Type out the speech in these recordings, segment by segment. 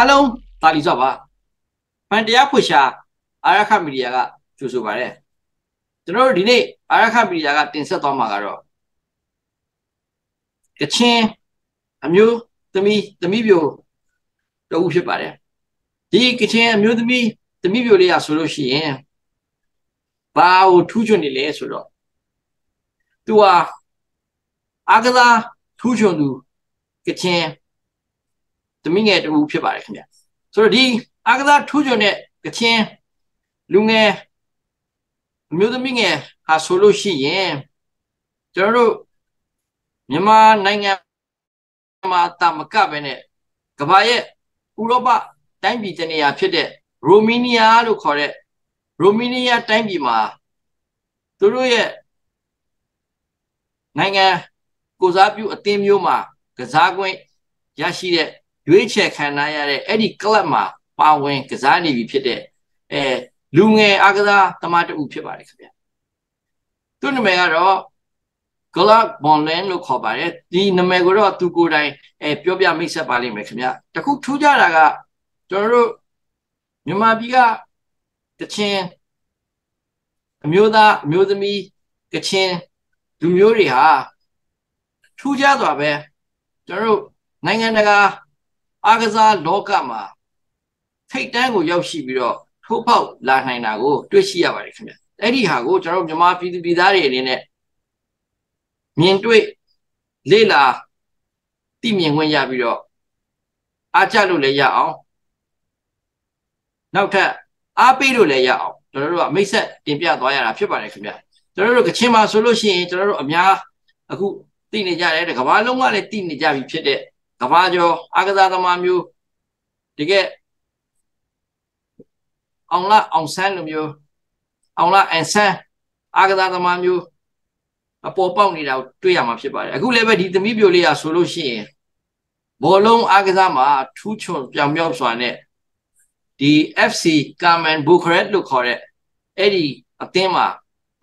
Alo, ta lý do ba. Bạn đi áp phuşa, Araka Media ga chú số bài đấy. Cho nên đi này, Araka Media ga tiền sử tao mà cái rồi. Cái chuyện, tami biểu, đâu có biết bài đấy. Đi cái chuyện, tami biểu này số lượng gì? Bao thu chuẩn đi lấy số lượng. Tu à, agada thu chuẩn du, cái chuyện, tami nghe đâu có biết bài đấy. Rồi đi, agada thu chuẩn này, cái chuyện, lúc nghe, tami nghe, số lượng gì? Cho nênမြန်မာနိုင်ငံမှာတာမကပဲနဲ့ကမ္ဘာရဲ့ဥရောပတိုင်းပြည်တနေရာဖြစ်တဲ့ရိုမေးနီးယားလို့ခေါ်တဲ့ရိုမေးနီးယားတိုင်းပြည်မှာသူတို့ရဲ့နိုင်ငံကိုစားပြုအသင်းမျိုးမှာကစားခွင့်ရရှိတဲ့ရွေးချယ်ခံရတဲ့အဲ့ဒီကလပ်မှာပါဝင်ကစားနေပြီဖြစ်တဲ့လူငယ်အားကစားသမားတူဖြစ်ပါတယ်ခင်ဗျာသူ့နာမည်ကတော့Galau Bawm လို့ခေါ်ပါတယ်ဒီနာမည်ကိုတော့သူကိုယ်တိုင်ပြောပြမိတ်ဆက်ပါလိမ့်မယ်ခင်ဗျတခုထူးခြားတာကကျွန်တော်တို့မြန်မာပြည်ကကချင်အမျိုးသားအမျိုးသမီးကချင်လူမျိုးတွေဟာထူးခြားစွာပဲကျွန်တော်တို့နိုင်ငံတကာအားကစားလောကမှာထိပ်တန်းကိုရောက်ရှိပြီးတော့ထိုးဖောက်လာနိုင်တာကိုတွေ့ရှိရပါတယ်ခင်ဗျအဲ့ဒီဟာကိုကျွန်တော်တို့မြန်မာပြည်သူပြည်သားတွေအနေနဲ့မြင်တွေ့လေ့လာသိမြင်ခွင့်ရပြီးတော့အားကျလို့လည်းရအောင်နောက်ထပ်အားပေးလို့လည်းရအောင်ကျွန်တော်တို့ကမိတ်ဆက်တင်ပြသွားရတာဖြစ်ပါတယ်ခင်ဗျကျွန်တော်တို့ကချင်မှာဆိုလို့ရှိရင်ကျွန်တော်တို့အများအခုသိနေကြတယ်ကမ္ဘာလုံးကလည်းသိနေကြပြီဖြစ်တဲ့ကမ္ဘာကျော်အားကစားသမားမျိုးတကယ်အောင်ဆန်းလိုမျိုးအောင်လာအန်ဆန်းအားကစားသမားမျိုးအပေါ်ပေါက်နေတာကိုတွေ့ရမှာဖြစ်ပါတယ်အခုလည်းပဲဒီသမီးပြိုလေးရဆိုလို့ရှိရင်ဘောလုံးအားကစားမှာထူးချွန်ပြောင်မြောက်စွာနဲ့ဒီ FC Carmen Bucuresti လို့ခေါ်တဲ့အဲ့ဒီအသင်းမှာ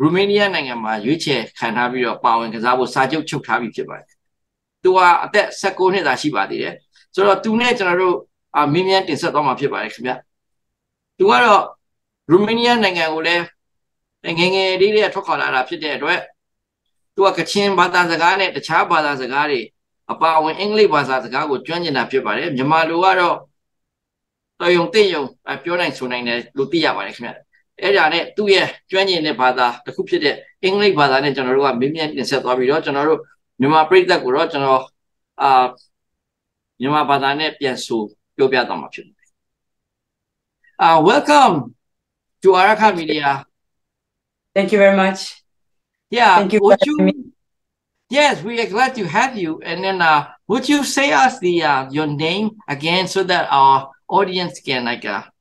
ရိုမေးနီးယားနိုင်ငံမှာရွေးချယ်ခံထားပြီးတော့ပါဝင်ကစားဖို့စာချုပ်ချုပ်ထားပြီးဖြစ်ပါတယ်သူကအသက်16နှစ်သာရှိပါသေးတယ်ဆိုတော့သူနဲ့ကျွန်တော်တို့မင်းမြန်တင်ဆက်သွားမှာဖြစ်ပါတယ်ခင်ဗျသူကတော့ရိုမေးနီးယားနိုင်ငံကိုလည်းငယ်ငယ်လေးထွက်ခွာလာတာဖြစ်တဲ့အတွက်သူကကချင်ဘာသာစကားနဲ့တခြားဘာသာစကားတွေအပါအဝင်အင်္ဂလိပ်ဘာသာစကားကိုကျွမ်းကျင်တာဖြစ်ပါတယ်မြန်မာလိုကတော့တော်ယုံသိယုံပြောနိုင်ဆိုနိုင်တယ်လို့သိရပါတယ်ခင်ဗျအဲ့ဒါနဲ့သူ့ရဲ့ကျွမ်းကျင်တဲ့ဘာသာတစ်ခုဖြစ်တဲ့အင်္ဂလိပ်ဘာသာနဲ့ကျွန်တော်တို့ကမင်းမြန်တင်ဆက်သွားပြီးတော့ကျွန်တော်တို့မြန်မာပြည်သက်ကိုတော့ကျွန်တော်မြန်မာဘာသာနဲ့ပြန်ဆိုပြောပြသွားမှာဖြစ်ပါတယ်welcome to Araka Media. Thank you very much. Yeah, thank you would you yes, we are glad to have you. And then would you say us the your name again so that our audience can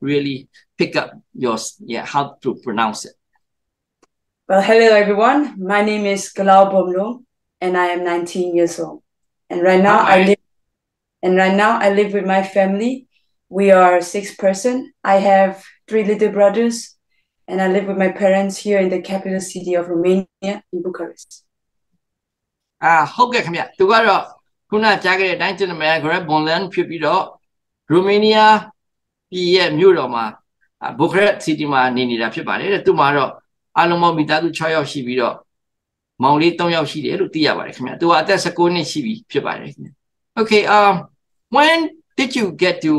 really pick up your how to pronounce it? Well, hello everyone. My name is Galau Bawm and I am 19 years old. And right now I live with my family. We are 6 persons. I have 3 little brothers and I live with my parents here in the capital city of Romania in Bucharest. ဟုတ်ကဲ့ခင်ဗျသူကတော့ခုနကြားခဲ့တဲ့အတိုင်းကျွန်တော်များ Carmen Bucuresti ဖြစ်ပြီးတော့ရိုမေးနီးယားပြည်ရဲ့မြို့တော်မှာBucharest City မှာနေနေတာဖြစ်ပါတယ်တဲ့သူမှာတော့အားလုံးပေါင်းမိသားစု6ယောက်ရှိပြီးတော့မောင်လေး3ယောက်ရှိတယ်လို့သိရပါတယ်ခင်ဗျသူကအသက်16နှစ်ရှိပြီဖြစ်ပါတယ်ခင်ဗျ Okay when did you get to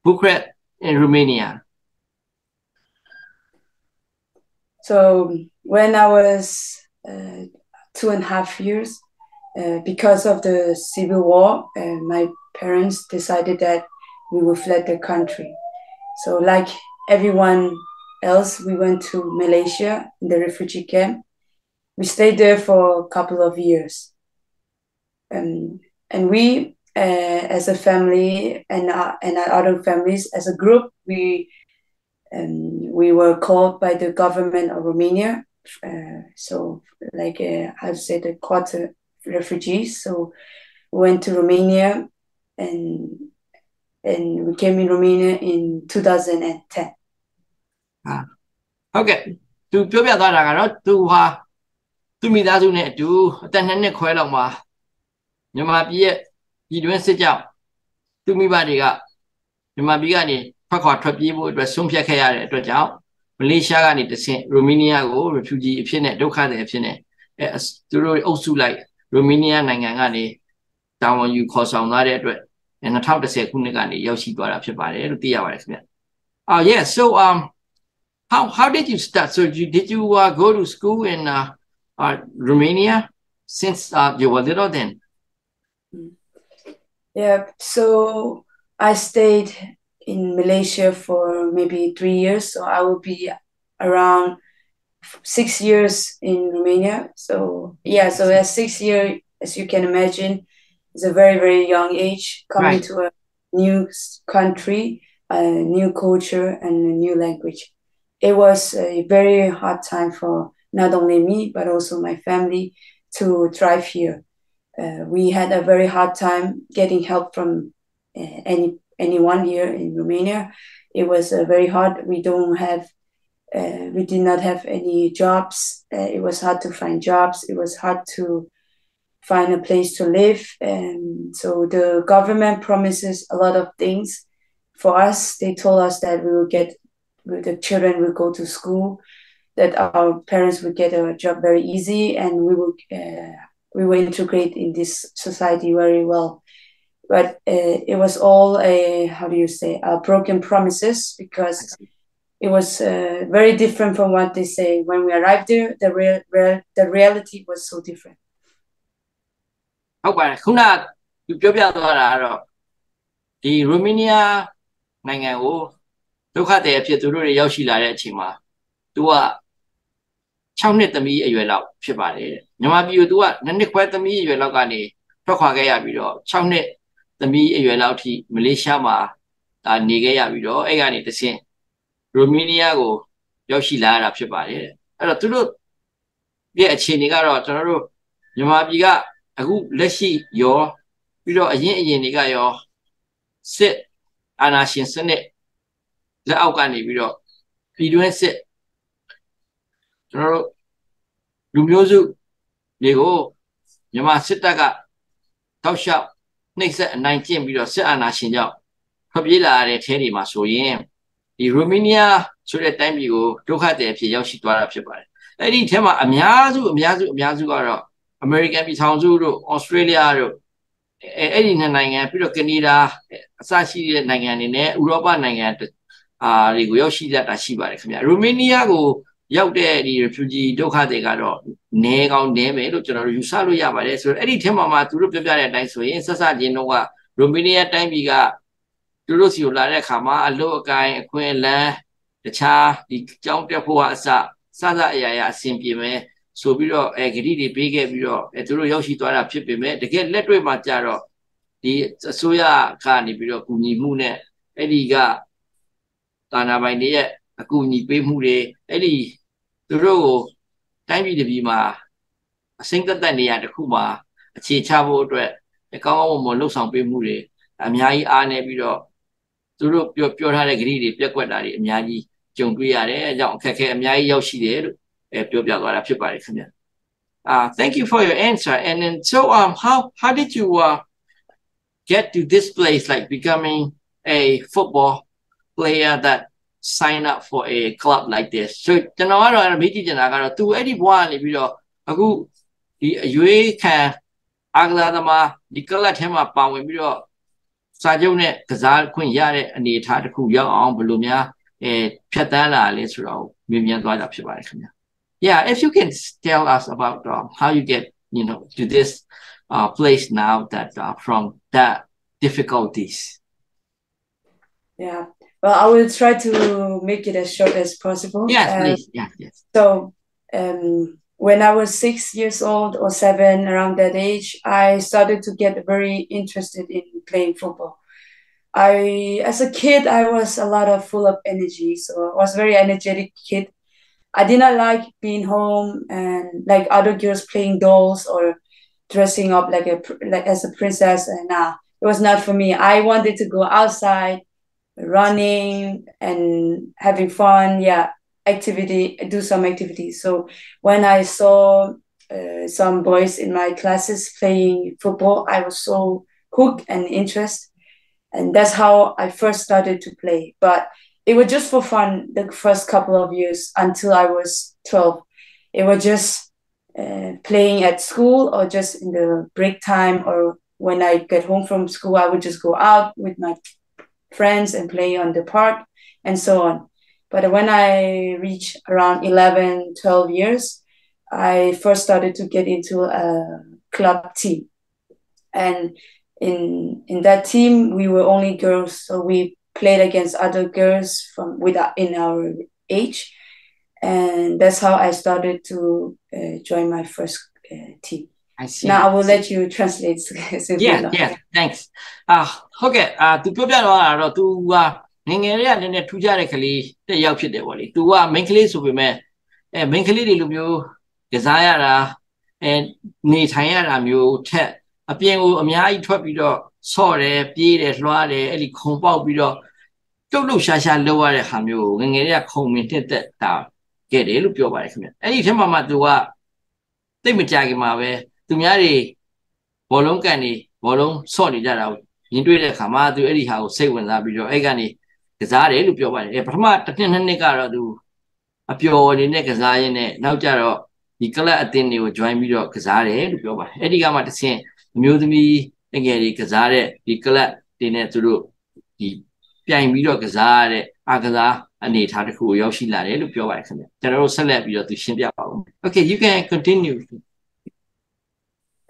Bucharest in Romania? So when I was 2.5 years, because of the civil war, my parents decided that we would flee the country. So like everyone else, we went to Malaysia in the refugee camp. We stayed there for a couple of years. And we, as a family and other families, as a group, we were called by the government of Romania. So like how to say the quarter refugees. So we went to Romania and we came in Romania in 2010. Okay. သူပြောပြသွားတာကတော့သူမိသားစုနဲ့အတူအသက်2နှစ်ခွဲလောက်မှာမြန်မာပြည်ရဲ့ပြည်တွင်းစစ်ကြောင့်သူမိဘတွေက မြန်မာပြည်ကနေထွက်ခွာထွက်ပြေးဖို့အတွက်ဆုံးဖြတ်ခဲ့ရတဲ့အတွက်ကြောင့်မလေးရှားကနေတဆင့်ရိုမေးနီးယားကို refugee အဖြစ်နဲ့ဒုက္ခသည်အဖြစ်နဲ့သူတို့အုပ်စုလိုက်ရိုမေးနီးယားနိုင်ငံကနေတာဝန်ယူခေါ်ဆောင်သွားတဲ့အတွက်2010ခုနှစ်ကနေရောက်ရှိသွားတာဖြစ်ပါတယ်လို့သိရပါတယ်ခင်ဗျ။ Yeah, so how did you start? So did you go to school in Romania since you were little then? Yeah, so I stayed in Malaysia for maybe 3 years, so I will be around 6 years in Romania. So yeah, so at 6 years, as you can imagine, it's a very, very young age coming to a new country, a new culture, and a new language. It was a very hard time for not only me, but also my family to thrive here. We had a very hard time getting help from anyone here in Romania. It was very hard. We did not have any jobs. It was hard to find jobs. It was hard to find a place to live. And so the government promises a lot of things for us. They told us that the children will go to school, that our parents would get a job very easy, and we will integrate in this society very well. But it was all broken promises, because it was very different from what they say. When we arrived there, the reality was so different. ဟုတ်ပါတယ်ခုနကပြောပြသွားတာကတော့ဒီရိုမေးနီးယားနိုင်ငံကိုဒုက္ခသည်အဖြစ်သူတို့တွေရောက်ရှိလာတဲ့အချိန်မှာသူက6နှစ်သမီးအရွယ်လောက်ဖြစ်ပါတယ်မြန်မာပြည်ကိုသူက2နှစ်ခွဲသမီးအရွယ်လောက်ကနေထွက်ခွာခဲ့ရပြီးတော့6နှစ်သမီးအရွယ်လောက်ထိမလေးရှားမှာနေခဲ့ရပြီးတော့အဲ့ကနေတဆင့်ရိုမေးနီးယားကိုရောက်ရှိလာရတာဖြစ်ပါတယ်အဲ့တော့သူတို့ရဲ့အခြေအနေကတော့ကျွန်တော်တို့မြန်မာပြည်ကအခုလက်ရှိရောပြီးတော့အရင်တွေကရောစစ်အာဏာရှင်စနစ်လက်အောက်ကနေပြီးတော့ပြည်တွင်းစစ်ကျွန်တော်တို့လူမျိုးစုတွေကိုမြန်မာစစ်တပ်ကတောက်လျှောက်နှိပ်စက်အနိုင်ကျင့်ပြီးတော့စစ်အာဏာရှင်ကြောင့်ထွက်ပြေးလာရတဲ့ထဲတွေမှာဆိုရင်ဒီရိုမေးနီးယားဆိုတဲ့တိုင်းပြည်ကိုဒုက္ခသည်အဖြစ်ရောက်ရှိသွားတာဖြစ်ပါတယ်အဲ့ဒီထဲမှာအများစုကတော့အမေရိကန်ပြည်ထောင်စုတို့ဩစတြေးလျတို့အဲ့ဒီနိုင်ငံပြီးတော့ကနေဒါအစရှိတဲ့နိုင်ငံတွေနဲ့ဥရောပနိုင်ငံတွေကိုရောက်ရှိကြတာရှိပါတယ်ခင်ဗျရိုမေးနီးယားကိုရောက်တဲ့ဒီ refugee ဒုက္ခတွေကတော့နဲကောင်းနဲမယ်လို့ကျွန်တော်တို့ယူဆလို့ရပါတယ်ဆိုတော့အဲ့ဒီထဲမှာသူတို့ပြောပြတဲ့အတိုင်းဆိုရင်ဆက်စချင်းတော့ကရိုမေးနီးယားတိုင်းပြည်ကသူတို့စီကိုလာတဲ့အခါမှာအလို့အကိုင်းအခွင့်အလမ်းတခြားဒီကြောင်းတက်ဖို့အစအရာအဆင်ပြေမယ်ဆိုပြီးတော့ဂတိတွေပေးခဲ့ပြီးတော့သူတို့ရောက်ရှိသွားတာဖြစ်ပေမဲ့တကယ်လက်တွေ့မှာကြတော့ဒီအစိုးရကနေပြီးတော့ကူညီမှုနဲ့အဲ့ဒီကတာနာပိုင်တွေရဲ့အကူအညီပေးမှုတွေအဲ့ဒီသူတို့ကိုတိုင်းပြည်တစ်ပြည်မှာအစိမ့်သက်နေရတခုမှာအခြေချဖို့အတွက်ကောင်းကောင်းမွန်လှုပ်ဆောင်ပေးမှုတွေအများကြီးအားနေပြီးတော့သူတို့ပြောထားတဲ့ဂတိတွေပြက်ကွက်တာတွေအများကြီးကြုံတွေ့ရတယ်အကြောင်းအခက်အခဲအများကြီးရောက်ရှိတယ်လို့ပြောပြသွားတာဖြစ်ပါတယ်ခင်ဗျThank you for your answer. And then so how did you get to this place, like becoming a football player that sign up for a club like this? So ကျွန်တော်ကတော့မေးကြည့်ချင်တာကတော့သူအဲ့ဒီဘဝကနေပြီးတော့အခုဒီအရွေးခံအားကစားသမားဒီကလပ်ထဲမှာပါဝင်ပြီးတော့စာချုပ်နဲ့ကစားခွင့်ရတဲ့အနေအထားတစ်ခုရောက်အောင်ဘယ်လိုများဖြတ်တန်းလာလဲဆိုတော့မြင်မြန်သွားတာဖြစ်ပါတယ်ခင်ဗျာYeah, if you can tell us about how you get, to this place now that from that difficulties. Yeah, well, I will try to make it as short as possible. Yes, please. Yes. So, when I was 6 years old or 7, around that age, I started to get very interested in playing football. As a kid, I was full of energy, so I was a very energetic kid. I did not like being home and like other girls playing dolls or dressing up like as a princess. And it was not for me. I wanted to go outside, running and having fun. Yeah, do some activity. So when I saw some boys in my classes playing football, I was so hooked and interested. And that's how I first started to play. But it was just for fun the first couple of years until I was 12. It was just playing at school or just in the break time, or when I get home from school, I would just go out with my friends and play on the park and so on. But when I reached around 11, 12 years, I first started to get into a club team. And in that team, we were only girls, so we played against other girls in our age, and that's how I started to join my first team. I see. Now I will let you translate. Yes, thanks. ဟုတ်ကဲ့သူပြောပြတော့တာတော့ तू ကငငယ်လေးကနည်းနည်းထူးခြားတဲ့ကလေးတစ်ယောက်ဖြစ်တယ်ပေါ့လေ तू က main ကလေးဆိုပေမဲ့main ကလေးတွေလိုမျိုးကစားရတာနေထိုင်ရတာမျိုးထက်အပြင်ကိုအများကြီးထွက်ပြီးတော့ဆော့တယ်ပြေးတယ်လွှားတယ်အဲ့ဒီခုံပေါက်ပြီးတော့တုတ်တုတ်ရှာရှာလုပ်ရတဲ့ဟာမျိုးငငယ်လေးကခုံမြင်တက်တက်တာခဲ့တယ်လို့ပြောပါတယ်ခင်ဗျအဲ့ဒီထက်မှ तू ကသိမကြခင်မှာပဲသူများတွေဘောလုံးကန်နေဘောလုံးဆော့နေကြတာကိုမြင်တွေ့တဲ့အခါမှာ तू အဲ့ဒီဟာကိုစိတ်ဝင်စားပြီးတော့အဲ့ကနေကစားတယ်လို့ပြောပါတယ်ပထမတစ်နှစ်နှစ်နှစ်ကတော့ तू အပျော်အနေနဲ့ကစားရင်းနဲ့နောက်ကြတော့ဒီကလပ်အသင်းတွေကို join ပြီးတော့ကစားတယ်လို့ပြောပါတယ်အဲ့ဒီကမှတစ်ဆင့်အမျိုးသမီးငယ်တွေကစားတဲ့ဒီကလပ်တွေနဲ့သူတို့ဒီပြိုင်ပြီးတော့ကစားရတဲ့အားကစားအနေအထားတစ်ခုကိုရောက်ရှိလာတယ်လို့ပြောပါတယ်ခင်ဗျကျွန်တော်တို့ဆက်လက်ပြီးတော့သူရှင်းပြပါဦး Okay you can continue.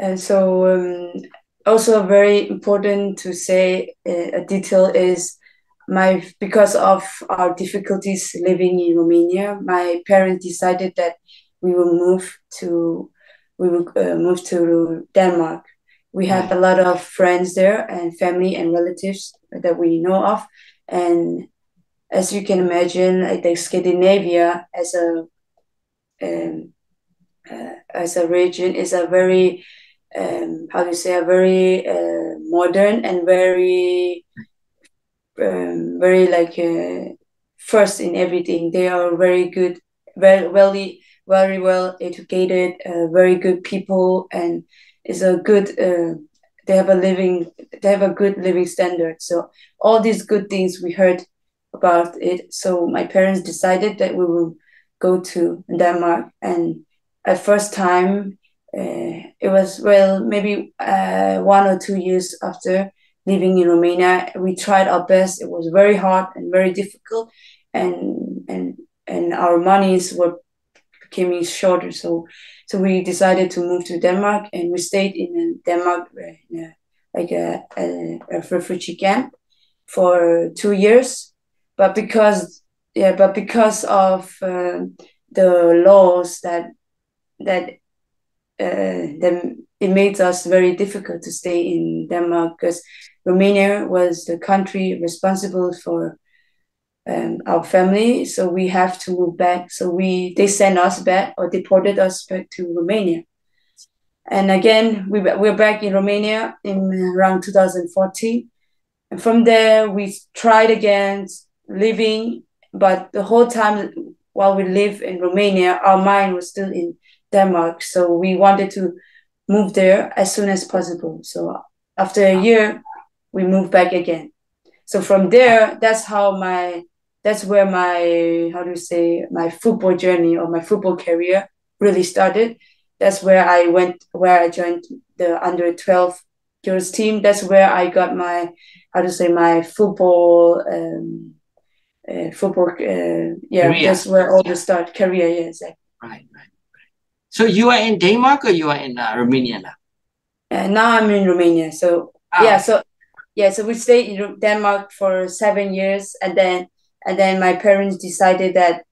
And so also very important to say a detail is because of our difficulties living in Romania, my parents decided that we will move to Denmark. We had a lot of friends there and family and relatives that we know of, and as you can imagine, like Scandinavia as a region is a very modern and very like first in everything. They are very good, very well educated, very good people, and is a good. They have a good living standard. So all these good things we heard about it. So my parents decided that we will go to Denmark, and at first time. It was maybe 1 or 2 years after living in Romania. We tried our best. It was very hard and very difficult, and our monies were becoming shorter. So we decided to move to Denmark, and we stayed in Denmark like a refugee camp for 2 years. But because of the laws that it made us very difficult to stay in Denmark, because Romania was the country responsible for our family, so we have to move back. So they sent us back or deported us back to Romania. And again, we're back in Romania in around 2014. And from there, we tried again living, but the whole time while we lived in Romania, our mind was still in Denmark. So we wanted to move there as soon as possible. So after a year, we moved back again. So from there, that's where my football journey or my football career really started. That's where I joined the under 12 girls team. That's where I got my football career. That's where all the start career. Yeah, exactly. Right. So you are in Denmark or you are in Romania now? Now I'm in Romania. So so we stayed in Denmark for 7 years, and then my parents decided that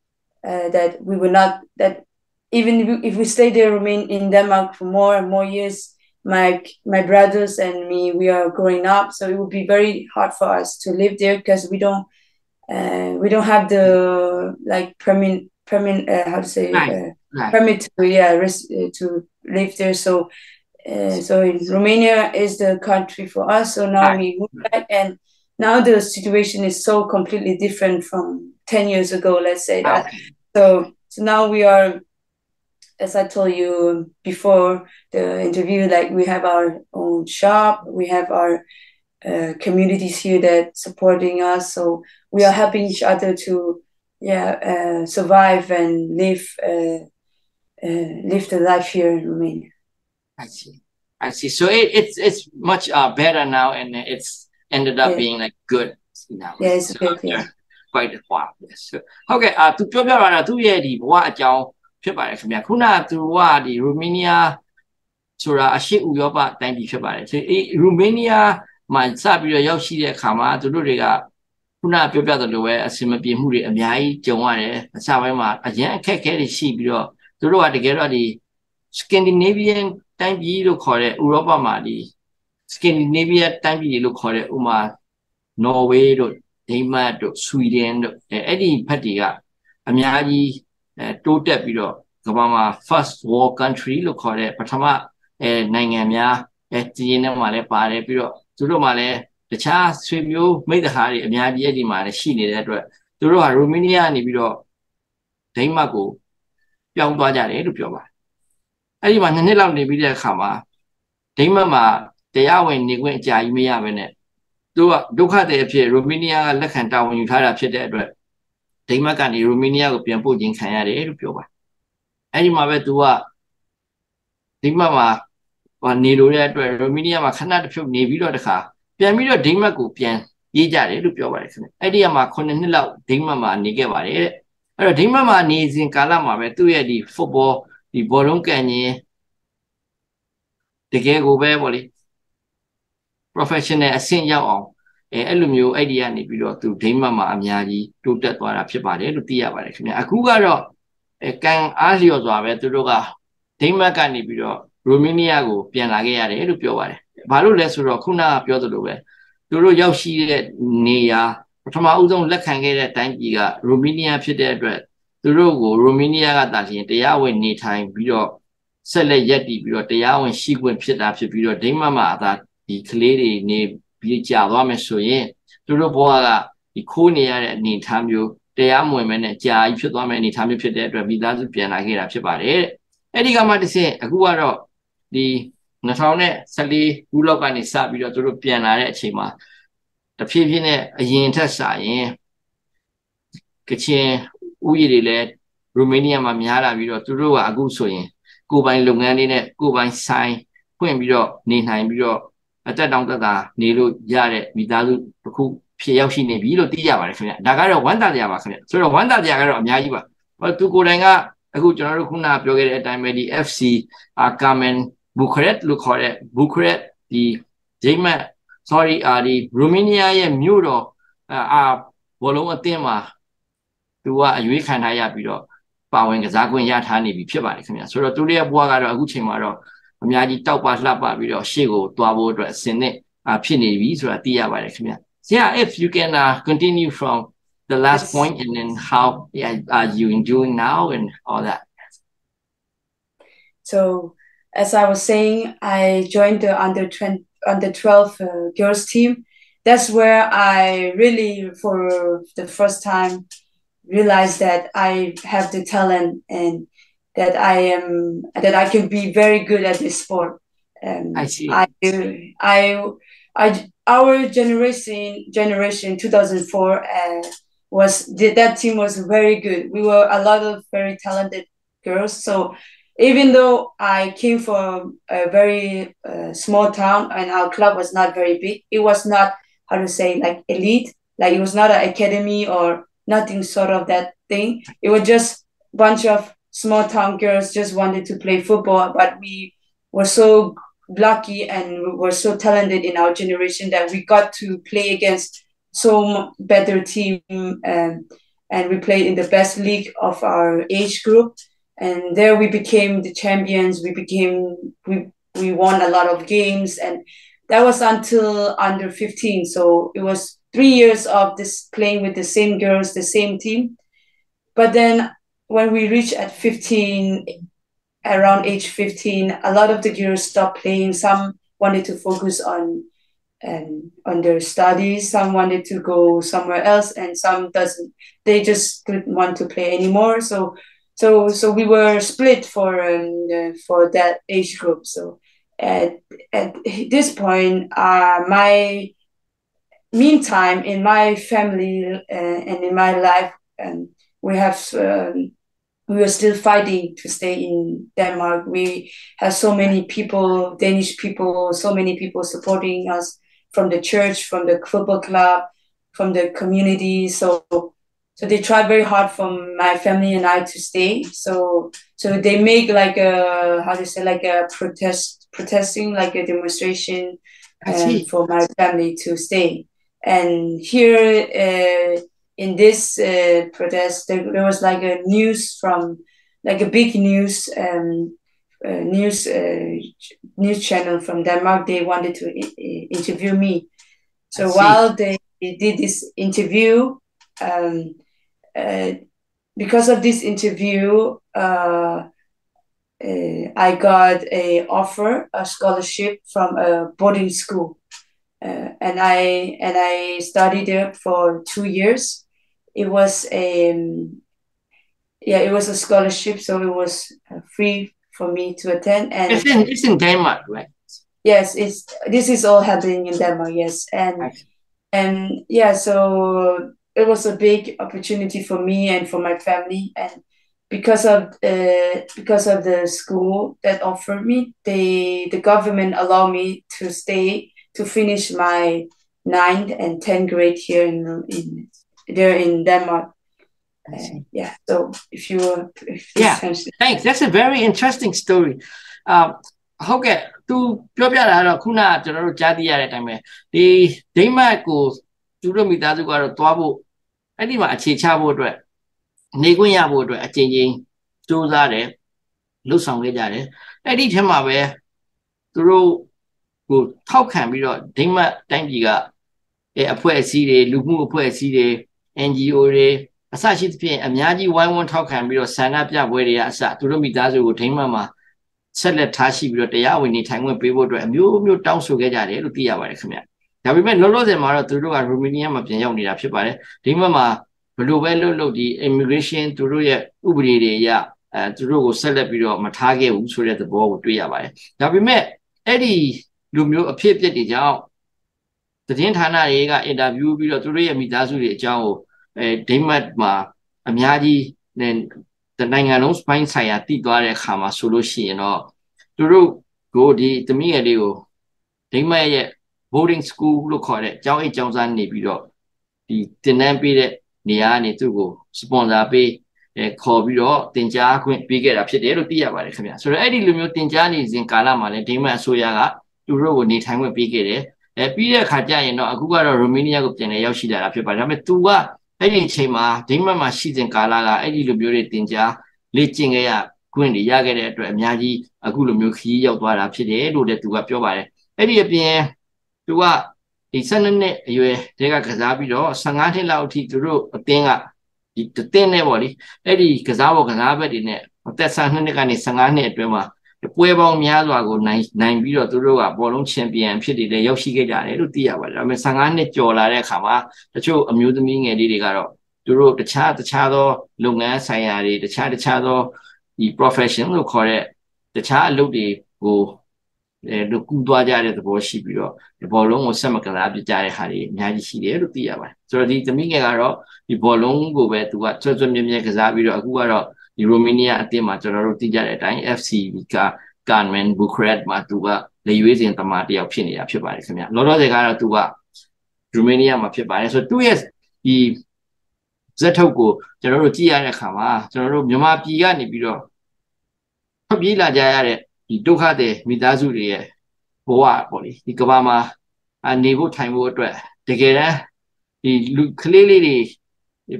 we would not, that even if we stay there in Denmark for more and more years, my brothers and me, we are growing up, so it would be very hard for us to live there because we don't have the like permit to live there. So in Romania is the country for us. So now we moved back, and now the situation is so completely different from 10 years ago, let's say that. So now we are, as I told you before the interview, like we have our own shop, we have our communities here that supporting us. So we are helping each other to survive and live the life here in Romania. I see. I see. So it's much better now, and it's ended up being like good now. Yeah, it's so good. Yeah. Quite a while. Yes. So, ဟုတ်ကဲ့သူပြောပြတာသူ့ရဲ့ဒီဘဝအကြောင်းဖြစ်ပါတယ်ခင်ဗျာခုနကသူကဒီရိုမေးနီးယားဆိုတာအရှေ့ဥရောပတိုင်းပြည်ဖြစ်ပါတယ်ဆိုရိုမေးနီးယားမှာစပြီးတော့ရောက်ရှိတဲ့အခါမှာသူတို့တွေကခုနပြောပြသလိုပဲအစင်မပြေမှုတွေအများကြီးကြုံရတယ်အစပိုင်းမှာအရင်အခက်အခဲတွေရှိပြီးတော့သူတို့ကတကယ်တော့ဒီ Scandinavian တိုင်းပြည်လို့ခေါ်တဲ့ဥရောပမှာဒီ Scandinavia တိုင်းပြည်လို့ခေါ်တဲ့ဥမာ Norway တို့ Denmark တို့ Sweden တို့အဲ့ဒီဖက်တွေကအများကြီးတိုးတက်ပြီးတော့ကမ္ဘာမှာ first world country လို့ခေါ်တဲ့ပထမနိုင်ငံများတည်င်းထဲမှာလည်းပါတယ်ပြီးတော့သူတို့မှလည်းတခြားဆွေမျိုးမိတ်တဟာတွေအများကြီးအဲ့ဒီမှာလည်းရှိနေတဲ့အတွက်သူတို့ကရိုမေးနီးယားကနေပြီးတော့ဒိန်းမတ်ကိုပြောင်းသွားကြတယ်လို့ပြောပါတယ်အဲ့ဒီမှာ2နှစ်လောက်နေပြီးတဲ့အခါမှာဒိန်းမတ်မှာတရားဝင်နေခွင့်အကြာကြီးမရဘဲနဲ့သူကဒုက္ခသည်အဖြစ်ရိုမေးနီးယားကလက်ခံတာဝန်ယူထားတာဖြစ်တဲ့အတွက်ဒိန်းမတ်ကနေရိုမေးနီးယားကိုပြန်ပို့ခြင်းခံရတယ်လို့ပြောပါတယ်အဲ့ဒီမှာပဲသူကဒိန်းမတ်မှာနေလို့တဲ့အတွက်ရိုမေးနီးယားမှာခဏတစ်ဖြုတ်နေပြီးတော့တခါပြန်ပြီးတော့ဒိန်းမတ်ကိုပြန်ရေးကြတယ်လို့ပြောပါတယ်ခင်ဗျအဲ့ဒီမှာ9နှစ်လောက်ဒိန်းမတ်မှာနေခဲ့ပါတယ်တဲ့အဲ့တော့ဒိန်းမတ်မှာနေစဉ်ကာလမှာပဲသူ့ရဲ့ဒီ football ဒီဘောလုံးကန်ရင်တကယ်ကိုပဲပေါ့လေ professional အဆင့်ရောက်အောင်အဲ့လိုမျိုးအဲ့ဒီကနေပြီးတော့သူဒိန်းမတ်မှာအများကြီးတိုးတက်သွားတာဖြစ်ပါတယ်လို့သိရပါတယ်ခင်ဗျအခုကတော့ကန်အားလျော်စွာပဲသူတို့ကဒိန်းမတ်ကနေပြီးတော့ရိုမေးနီးယားကိုပြန်လာခဲ့ရတယ်လို့ပြောပါတယ်ဘာလို့လဲဆိုတော့ခုနကပြောသလိုပဲသူတို့ရောက်ရှိတဲ့နေရာပထမအဦးဆုံးလက်ခံခဲ့တဲ့တိုင်းပြည်ကရိုမေးနီးယားဖြစ်တဲ့အတွက်သူတို့ကိုရိုမေးနီးယားကတာလျှင်တရားဝင်နေထိုင်ပြီးတော့ဆက်လက်ရပ်တည်ပြီးတော့တရားဝင်ရှိခွင့်ဖြစ်တာဖြစ်ပြီးတော့ဒိန်းမတ်မှာဒါဒီကလေးတွေနေပြီးကြာသွားမယ်ဆိုရင်သူတို့ဘဝကဒီခိုးနေရတဲ့အနေအထားမျိုးတရားမဝင်မဲနဲ့ကြာကြီးဖြစ်သွားမယ့်အနေအထားမျိုးဖြစ်တဲ့အတွက်မိသားစုပြန်လာခဲ့တာဖြစ်ပါတယ်အဲ့ဒီကမှတစ်ဆင့်အခုကတော့ဒီ2014ခုလောက်ကနေစပြီးတော့သူတို့ပြန်လာတဲ့အချိန်မှာတဖြည်းဖြည်းနဲ့အရင်ထက်စာရင်ကချင်ဥယျာဉ်တွေလည်းရိုမေးနီးယားမှာများလာပြီးတော့သူတို့ကအခုဆိုရင်ကိုယ်ပိုင်လုပ်ငန်းလေးနဲ့ကိုယ်ပိုင်ဆိုင်ဖွင့်ပြီးတော့နေနိုင်ပြီးတော့အတက်တောင်တက်တာနေလို့ရတဲ့မိသားစုတစ်ခုဖြစ်ရောက်ရှိနေပြီလို့သိရပါတယ်ခင်ဗျဒါကတော့ဝမ်းသာကြပါခင်ဗျဆိုတော့ဝမ်းသာကြကတော့အများကြီးပါသူကိုယ်တိုင်ကအခုကျွန်တော်တို့ခုနပြောခဲ့တဲ့အတိုင်းပဲဒီ FC Carmen Bucuresti လို့ခေါ်တဲ့ Bucharest ဒီဂျိမတ် sorry ဒီရိုမေးနီးယားရဲ့မြို့တော်ဘောလုံးအသင်းမှာသူကအရွေးခံထားရပြီးတော့ပါဝင်ကစားခွင့်ရထားနေပြီဖြစ်ပါတယ်ခင်ဗျဆိုတော့သူတို့ရဲ့ဘဝကတော့အခုချိန်မှာတော့အများကြီးတောက်ပလှပပြီးတော့ရှေ့ကိုသွားဖို့အတွက်အစင်နဲ့ဖြစ်နေပြီဆိုတာသိရပါတယ်ခင်ဗျ Yeah if you can continue from the last point and then how are you doing now and all that So as I was saying, I joined the under 12 girls team. That's where I really, for the first time, realized that I have the talent and that I can be very good at this sport. I see. Our generation 2004 that team was very good. We were a lot of very talented girls. So even though I came from a very small town and our club was not very big, it was not, how to say, like elite. Like it was not an academy or nothing sort of that thing. It was just a bunch of small town girls just wanted to play football. But we were so lucky and we were so talented in our generation that we got to play against so better team. And we played in the best league of our age group. And there we became the champions. We won a lot of games, and that was until under 15. So it was 3 years of this playing with the same girls, the same team. But then when we reached at 15, around age 15, a lot of the girls stopped playing. Some wanted to focus on their studies. Some wanted to go somewhere else, and some doesn't. They just didn't want to play anymore. So we were split for that age group. So at this point, meantime, in my family and in my life, we have we are still fighting to stay in Denmark. We have so many people, Danish people, so many people supporting us from the church, from the football club, from the community. So they try very hard from my family and I to stay. So they make like a, how do you say, like a protesting, like a demonstration for my family to stay. And here in this protest, there was like a news from, like a big news news channel from Denmark. They wanted to interview me. So while they did this interview, because of this interview, I got a scholarship from a boarding school, and I studied there for 2 years. It was it was a scholarship, so it was free for me to attend. And it's in Denmark, right? Yes, this is all happening in Denmark. Yes, and yeah, so it was a big opportunity for me and for my family, and because of the school that offered me, the government allowed me to stay to finish my 9th and 10th grade here in Denmark. Yeah, so thanks. That's a very interesting story. ဟုတ်ကဲ့သူပြောပြတာကတော့ခုနကကျွန်တော်တို့ကြားသိရတဲ့အတိုင်းပဲဒီဒိမတ်ကိုသူတို့မိသားစုကတော့သွားဖို့အဲ့ဒီမှာအခြေချဖို့အတွက်နေခွင့်ရဖို့အတွက်အကြိမ်ကြိမ်စူးစမ်းတယ်လှုပ်ဆောင်ခဲ့ကြတယ်အဲ့ဒီထဲမှာပဲသူတို့ကိုထောက်ခံပြီးတော့ဒိမတ်တိုင်းပြည်ကအဖွဲ့အစည်းတွေလူမှုအဖွဲ့အစည်းတွေ NGO တွေအစရှိသဖြင့်အများကြီးဝိုင်းဝန်းထောက်ခံပြီးတော့ဆန္ဒပြပွဲတွေကအစသူတို့မိသားစုကိုဒိမတ်မှာဆက်လက်ထားရှိပြီးတော့တရားဝင်နေထိုင်ခွင့်ပေးဖို့အတွက်အမျိုးမျိုးတောင်းဆိုခဲ့ကြတယ်လို့သိရပါတယ်ခင်ဗျ။ဒါပေမဲ့လောလောဆယ်မှာတော့သူတို့ကရိုမေးနီးယားမှာပြန်ရောက်နေတာဖြစ်ပါတယ်။ဒီမှာမှာဘယ်လိုပဲလုပ်ဒီ immigration သူတို့ရဲ့ဥပဒေတွေအရသူတို့ကိုဆက်လက်ပြီးတော့မထားခဲ့ဘူးဆိုတဲ့သဘောကိုတွေ့ရပါတယ်။ဒါပေမဲ့အဲ့ဒီလူမျိုးအဖြစ်အပျက်တွေကြောင့်သတင်းဌာနတွေက interview ပြီးတော့သူတို့ရဲ့မိသားစုတွေအကြောင်းကိုဒိမတ်မှာအများကြီးနိုင်ငံလုံးစပိုင်းဆိုင်ရာတည်သွားတဲ့အခါမှာဆိုလို့ရှိရင်တော့သူတို့ကိုဒီသမီးငယ်လေးကိုဒိမတ်ရဲ့ boarding school လို့ခေါ်တဲ့ကျောင်းအိတ်ကျောင်းသားနေပြီးတော့ဒီတင်တန်းပေးတဲ့နေရာကနေသူ့ကိုစပွန်ဆာပေးခေါ်ပြီးတော့တင်ကြားခွင့်ပေးခဲ့တာဖြစ်တယ်လို့သိရပါတယ်ခင်ဗျဆိုတော့အဲ့ဒီလိုမျိုးတင်ကြားနေစဉ်ကာလမှာလည်းဒိမတ်အစိုးရကသူတို့ကိုနေထိုင်ခွင့်ပေးခဲ့တယ်ပြီးတဲ့အခါကျရင်တော့အခုကတော့ရိုမေးနီးယားကိုပြန်လည်ရောက်ရှိလာတာဖြစ်ပါတယ်ဒါပေမဲ့သူကအဲ့ဒီအချိန်မှာဒိမတ်မှာရှိစဉ်ကာလကအဲ့ဒီလိုမျိုးတွေတင်ကြားလေ့ကျင့်ခဲ့ရခွင့်တွေရခဲ့တဲ့အတွက်အများကြီးအခုလိုမျိုးခရီးရောက်သွားတာဖြစ်တယ်လို့လည်းသူကပြောပါတယ်အဲ့ဒီအပြင်သူကဒီ12နှစ်အရွယ်တဲကကစားပြီးတော့15နှစ်လောက်အထိသူတို့အသင်းကဒီတင်းနဲ့ပေါ့လေအဲ့ဒီကစားပေါ်ကစားဘက်တွေနဲ့အသက်12နှစ်ကနေ15နှစ်အတွင်းမှာပွဲပေါင်းများစွာကိုနိုင်ပြီးတော့သူတို့ကဘောလုံးချန်ပီယံဖြစ်တယ်ရောက်ရှိခဲ့ကြတယ်လို့သိရပါတယ်ဒါပေမဲ့15နှစ်ကျော်လာတဲ့အခါမှာတချို့အမျိုးသမီးငယ်လေးတွေကတော့သူတို့တခြားသောလုပ်ငန်းဆိုင်ရာတွေတခြားသောဒီ profession လို့ခေါ်တဲ့တခြားအလုပ်တွေကိုလူကူသွားကြတဲ့သဘောရှိပြီးတော့ဒီဘောလုံးကိုဆက်မကစားပြကြတဲ့ဟာတွေအများကြီးရှိတယ်လို့သိရပါတယ်ဆိုတော့ဒီသမီးငယ်ကတော့ဒီဘောလုံးကိုပဲသူကကျွတ်မြဲကစားပြီးတော့အခုကတော့ဒီရိုမေးနီးယားအသင်းမှာကျွန်တော်တို့သိကြတဲ့အတိုင်း FC က Carmen Bucuresti မှာသူကလေရွေးစဉ်တမန်တယောက်ဖြစ်နေတာဖြစ်ပါတယ်ခင်ဗျလောလောဆယ်ကတော့သူကရိုမေးနီးယားမှာဖြစ်ပါတယ်ဆိုတော့သူရဲ့ဒီဇက်ထုတ်ကိုကျွန်တော်တို့ကြည့်ရတဲ့အခါမှာကျွန်တော်တို့မြန်မာပြည်ကနေပြီးတော့ထွက်ပြေးလာကြရတဲ့ဒီဒုက္ခတွေမိသားစုတွေရဲ့ဘဝပေါ့လေဒီကမ္ဘာမှာနေဖို့ထိုင်ဖို့အတွက်တကယ်တမ်းဒီလူကလေးလေးတွေ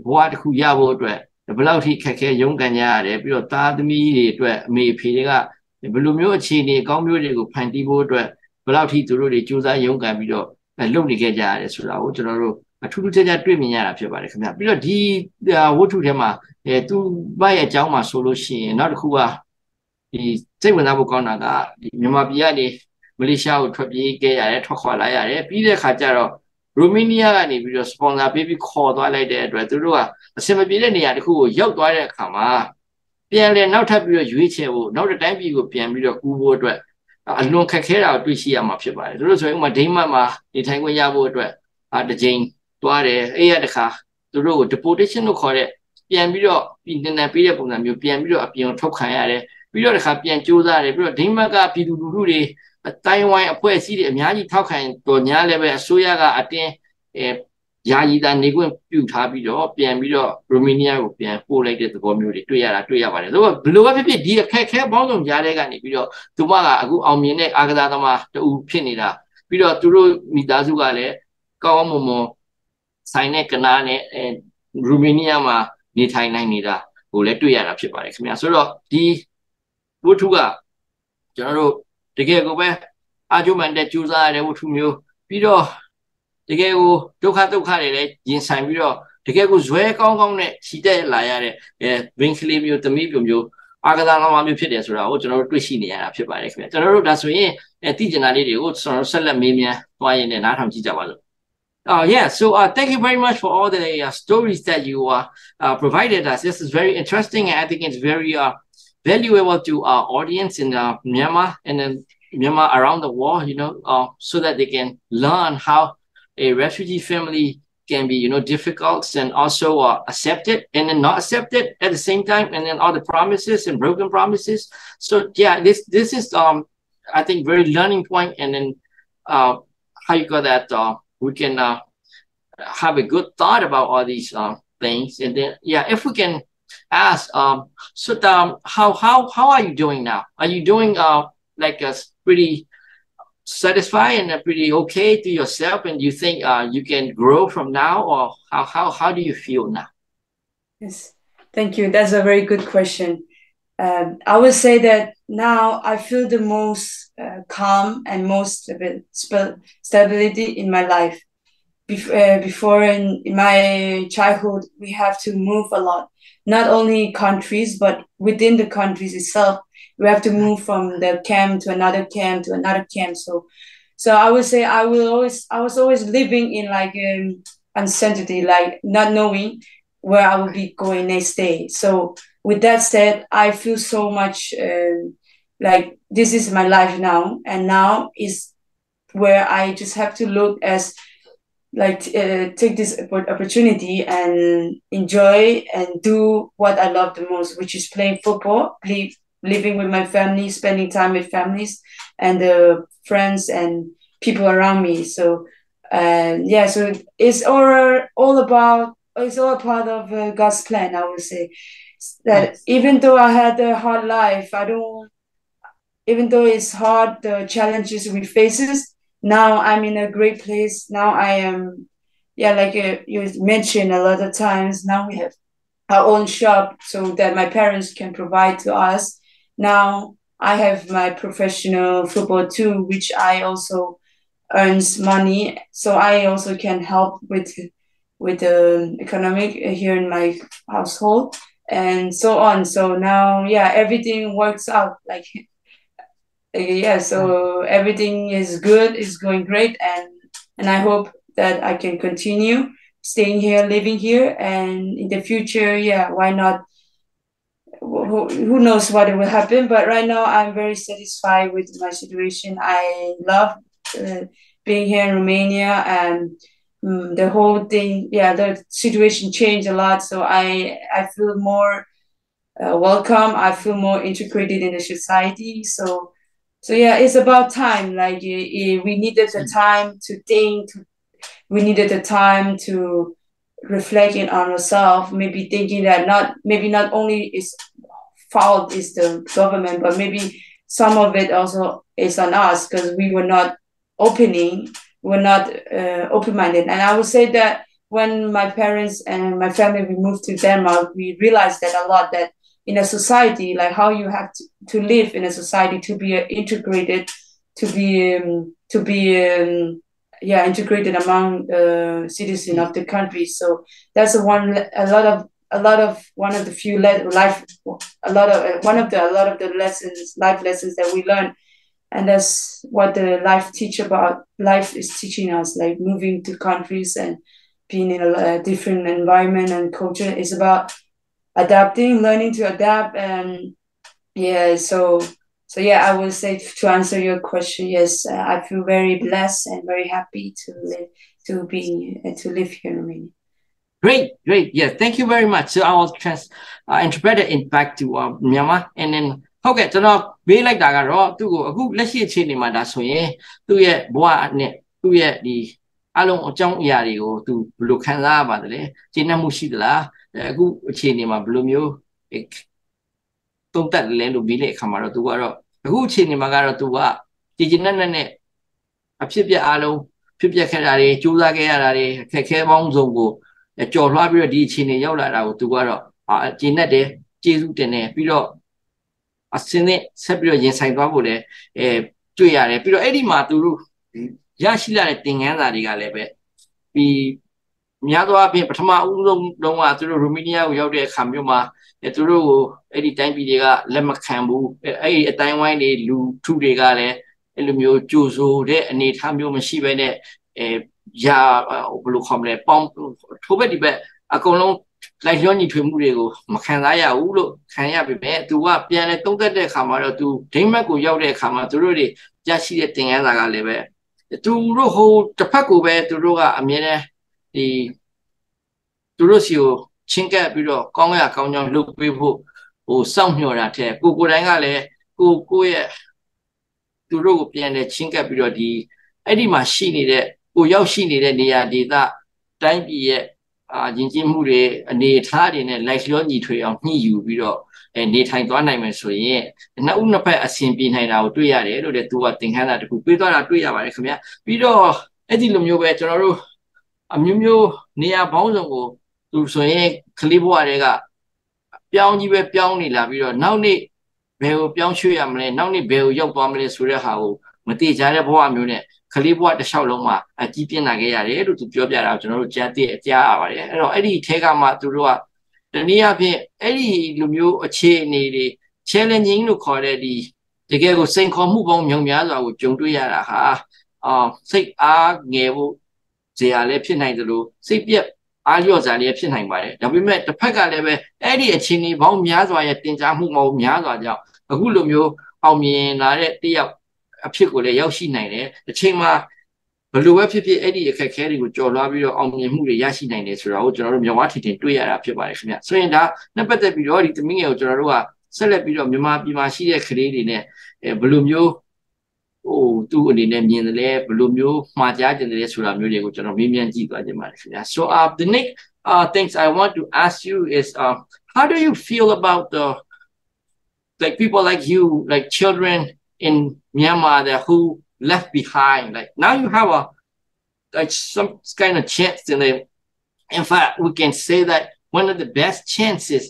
ဘဝတစ်ခုရဖို့အတွက်ဘယ်လောက်ထိခက်ခဲရုန်းကန်ကြရတယ်ပြီးတော့သားသမီးတွေအတွက်အမေအဖေတွေကဘယ်လိုမျိုးအခြေအနေအကောင်းမျိုးတွေကိုဖန်တီးဖို့အတွက်ဘယ်လောက်ထိသူတို့တွေစူးစမ်းရုန်းကန်ပြီးတော့လုပ်နေခဲ့ကြရတယ်ဆိုတာကိုကျွန်တော်တို့အထူးထူးခြားခြားတွေ့မြင်ရတာဖြစ်ပါတယ်ခင်ဗျပြီးတော့ဒီဝတ္ထုထဲမှာသူ့ဘရဲ့အကြောင်းမှာဆိုလို့ရှိရင်နောက်တစ်ခုကဒီစိတ်ဝင်စားဖို့ကောင်းတာကဒီမြန်မာပြည်ကနေမလေးရှားကိုထွက်ပြေးခဲ့ရတယ်ထွက်ခွာလာရတယ်ပြီးတဲ့အခါကျတော့ရိုမေးနီးယားကနေပြီးတော့စပွန်ဆာပေးပြီးခေါ်သွားလိုက်တဲ့အတွက်သူတို့ကအဆင်မပြေတဲ့နေရာတစ်ခုကိုရောက်သွားတဲ့အခါမှာပြန်လဲနောက်ထပ်ပြီးတော့ရွေးချယ်ဖို့နောက်တစ်တိုင်းပြည်ကိုပြန်ပြီးတော့ကူးဖို့အတွက်အလွန်ခက်ခဲတာကိုတွေ့ရှိရမှာဖြစ်ပါတယ်သူတို့ဆိုရင်ဥပမာဒိမတ်မှာနေထိုင်ခွင့်ရဖို့အတွက် တစ်ကြိမ်တွားတယ်အဲ့ရတခါသူတို့ကို deportation လို့ခေါ်တဲ့ပြန်ပြီးတော့ပြည်နယ်ပေးတဲ့ပုံစံမျိုးပြန်ပြီးတော့အပြင်ထုတ်ခံရတယ်ပြီးတော့တခါပြန်ကြိုးစားတယ်ပြီးတော့ဒိန်းမတ်ကပြည်သူလူထုတွေတိုင်ဝမ်အဖွဲ့အစည်းတွေအများကြီးထောက်ခံတော်ညာလည်းပဲအစိုးရကအတင်းယာယီတာနေခွင့်ပြုထားပြီးတော့ပြန်ပြီးတော့ရိုမေးနီးယားကိုပြန်ပို့လိုက်တဲ့သဘောမျိုးတွေတွေ့ရပါတယ်ဆိုတော့ဘယ်လိုပဲဖြစ်ဖြစ်ဒီအခက်အခဲပေါင်းစုံကြားတဲ့ကနေပြီးတော့သူမကအခုအောင်မြင်တဲ့အာကစားသမားတူဖြစ်နေတာပြီးတော့သူတို့မိသားစုကလည်းကောင်းကောင်းမွန်မွန်ဆိုင်နဲ့ကနားနဲ့ရိုမေးနီးယားမှာနေထိုင်နိုင်နေတာကိုလည်းတွေ့ရတာဖြစ်ပါတယ်ခင်ဗျာဆိုတော့ဒီဝတ္ထုကကျွန်တော်တို့တကယ်ကိုပဲအာကျုံမှန်တဲ့ကြိုးစားရတဲ့ဝတ္ထုမျိုးပြီးတော့တကယ်ကိုဒုက္ခတွေလည်းရင်ဆိုင်ပြီးတော့တကယ်ကိုဇွဲကောင်းနဲ့ချီတက်လာရတဲ့ဘင်းကလေးမျိုးသမီးမျိုးအာကစားသမားမျိုးဖြစ်တယ်ဆိုတာကိုကျွန်တော်တို့တွေ့ရှိနေရတာဖြစ်ပါတယ်ခင်ဗျာကျွန်တော်တို့ဒါဆိုရင်သိကျင်တာလေးတွေကိုကျွန်တော်တို့ဆက်လက်မေးမြန်းသွားရင်လည်းနားထောင်ကြည့်ကြပါစို့Yeah, so thank you very much for all the stories that you provided us. This is very interesting, and I think it's very valuable to our audience in Myanmar and then Myanmar around the world, so that they can learn how a refugee family can be, difficult and also accepted and then not accepted at the same time, and then all the promises and broken promises. So yeah, this is I think very learning point, and then how you got that. We can have a good thought about all these things, and then if we can ask, so how are you doing now? Are you doing like a pretty satisfied and pretty okay to yourself, and you think you can grow from now, or how do you feel now? Yes, thank you. That's a very good question. I would say that now I feel the most calm and most stability in my life. Before in my childhood, we have to move a lot, not only countries, but within the countries itself. We have to move from the camp to another camp to another camp. So I would say I was always living in like uncertainty, like not knowing where I will be going next day. So with that said, I feel so much like this is my life now, and now is where I just have to look as like take this opportunity and enjoy and do what I love the most, which is playing football, living with my family, spending time with families and the friends and people around me. So so it's all a part of God's plan. I would say that even though I had a hard life, even though it's hard, the challenges we faces, now I'm in a great place. Now I am, like you mentioned a lot of times, now we have our own shop so that my parents can provide to us. Now I have my professional football too, which I also earns money. So I also can help with the economic here in my household and so on. So now, everything works out like so everything is good, is going great, and I hope that I can continue staying here, living here, and in the future, why not? Who knows what will happen? But right now, I'm very satisfied with my situation. I love being here in Romania, and the whole thing, the situation changed a lot, so I feel more welcome. I feel more integrated in the society. So it's about time. Like we needed the time to think. We needed the time to reflect on ourselves. Maybe thinking that not only is fault is the government, but maybe some of it also is on us because we were not open-minded. And I would say that when my parents and my family we moved to Denmark, we realized that a lot that in a society, like how you have to live in a society to be integrated, to be integrated among the citizens of the country. So that's one of the few life lessons that we learn, and that's what the life is teaching us. Like moving to countries and being in a different environment and culture is about learning to adapt, and so I would say to answer your question, yes, I feel very blessed and very happy to live to live here in Romania. Great. Yeah, thank you very much. So I will interpret it back to Myanmar, and then okay, so now be like that. Let's see change my that so yeah. To ye boa ne. To ye the along trong yari go to look and la ba de. China mushi la. Go change my blue mu. Don't that land to be like camera to go. Go change my gara to what? Did you know? A pipia alo, pipia canary, Jula Gary, Keke Monzongo, a Joe Labra di Chini Yola to Guaro, Ginette, Jesu Dene, Piro, a Senate, Sepio inside Babule, a Tuyare, Piro Eddie Maturu, Yashila thing and that Galebe. Be Miado Api, Patama, Loma to Romania, we out there, Camuma, a Turu, Eddie Time Biga, Lemma Cambu, a time when they do 2 regale. အဲ့လိုမျိုးကြိုဆိုတဲ့အနေအထားမျိုးမရှိဘဲနဲ့ရာဘယ်လိုခေါ်မလဲပေါင်းထိုးဘက်ဒီဘက်အကုန်လုံးလိုက်လျောညီထွေမှုတွေကိုမခံစားရဘူးလို့ခံရပြီပဲသူကပြန်လဲတုံးသက်တဲ့အခါမှာတော့သူဒိမတ်ကိုရောက်တဲ့အခါမှာသူတို့တွေရရှိတဲ့သင်ခန်းစာကလည်းပဲသူတို့ဟိုတစ်ဖက်ကိုပဲသူတို့ကအမြဲတမ်းဒီသူတို့စီကိုချင်းကပ်ပြီးတော့ကောင်းရကောင်းကြောင်းလုပ်ပေးဖို့ဟိုစောင့်မျှော်တာတဲ့ကိုတိုင်းကလည်းကိုရဲ့သူတို့ကိုပြန်လဲချင်းကပ်ပြီးတော့ဒီအဲ့ဒီမှာရှိနေတဲ့ကိုရောက်ရှိနေတဲ့နေရာဒေသတိုင်းပြည်ရဲ့ယဉ်ကျေးမှုတွေအနေအထားတွေနဲ့လိုက်လျောညီထွေအောင်ညှိယူပြီးတော့နေထိုင်သွားနိုင်မယ်ဆိုရင်နှစ်ဦးနှစ်ဖက်အဆင်ပြေနိုင်တာကိုတွေ့ရတယ်လို့လည်းသူကသင်ခန်းစာတစ်ခုပေးသွားတာတွေ့ရပါတယ်ခင်ဗျာပြီးတော့အဲ့ဒီလိုမျိုးပဲကျွန်တော်တို့အမျိုးမျိုးနေရာပေါင်းစုံကိုသူဆိုရင်ကလေးဘဝတွေကပြောင်းကြီးပဲပြောင်းနေလာပြီးတော့နောက်နေ့ဘယ်ကိုပြောင်းရွှေ့ရမလဲနောက်နေ့ဘယ်ကိုရောက်သွားမလဲဆိုတဲ့ဟာကိုမတိကျတဲ့ဘဝမျိုးနဲ့ကလေးဘဝတစ်လျှောက်လုံးမှာအကြီးပြင်းလာခဲ့ရတယ်လို့သူပြောပြတာကျွန်တော်တို့ကြားရပါတယ်အဲ့တော့အဲ့ဒီထဲကမှသူတို့ကတနည်းအားဖြင့်အဲ့ဒီလူမျိုးအခြေအနေတွေ challenging လို့ခေါ်တဲ့ဒီတကယ်ကိုစိန်ခေါ်မှုပေါင်းမြောင်များစွာကိုကြုံတွေ့ရတာဟာစိတ်အားငယ်ဖို့ဇေယျလည်းဖြစ်နိုင်တယ်လို့စိတ်ပြက်အားလျော့စာလည်းဖြစ်နိုင်ပါတယ်ဒါပေမဲ့တစ်ဖက်ကလည်းပဲအဲ့ဒီအခြေအနေပေါင်းများစွာရဲ့တင် जा မှုပေါင်းများစွာကြောင့်အခုလိုမျိုးအောင်မြင်လာတဲ့တယောက်အဖြစ်ကိုလည်းရောက်ရှိနိုင်တယ်အချိန်မှာဘယ်လိုပဲဖြစ်ဖြစ်အဲ့ဒီအခက်အခဲတွေကိုကြော်လွှားပြီးတော့အောင်မြင်မှုတွေရရှိနိုင်တယ်ဆိုတာကိုကျွန်တော်တို့မြန်မာထင်တွေ့ရတာဖြစ်ပါတယ်ခင်ဗျဆိုရင်ဒါနဲ့ပတ်သက်ပြီးတော့ဒီသမီးငယ်ကိုကျွန်တော်တို့ကဆက်လက်ပြီးတော့မြန်မာပြည်မှာရှိတဲ့ကလေးတွေနဲ့ဘယ်လိုမျိုးဟိုသူ့အနေနဲ့မြင်တယ်လဲဘယ်လိုမျိုးမှားကြားကြတယ်လဲဆိုတာမျိုးတွေကိုကျွန်တော်မေးမြန်းကြည့်သွားကြပါတယ်ခင်ဗျ So the next things I want to ask you is how do you feel about the like people like you like children in Myanmar that who left behind like now you have a like some kind of chance in fact we can say that one of the best chances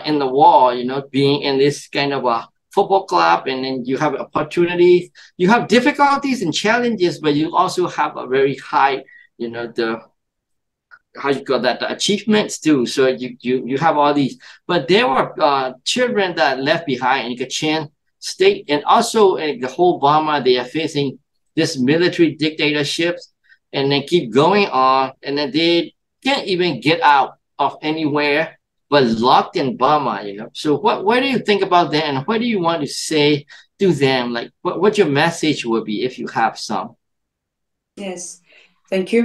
in the world you know being in this kind of a football club and then you have opportunities you have difficulties and challenges but you also have a very high you know the how you call that the achievements too so you have all these but there were children that left behind in Kachin state and also in the whole Bawm they are facing this military dictatorships and then keep going on and then they can't even get out of anywhere but locked in Bawm you know so what do you think about that and what do you want to say to them like what your message would be if you have some yes thank you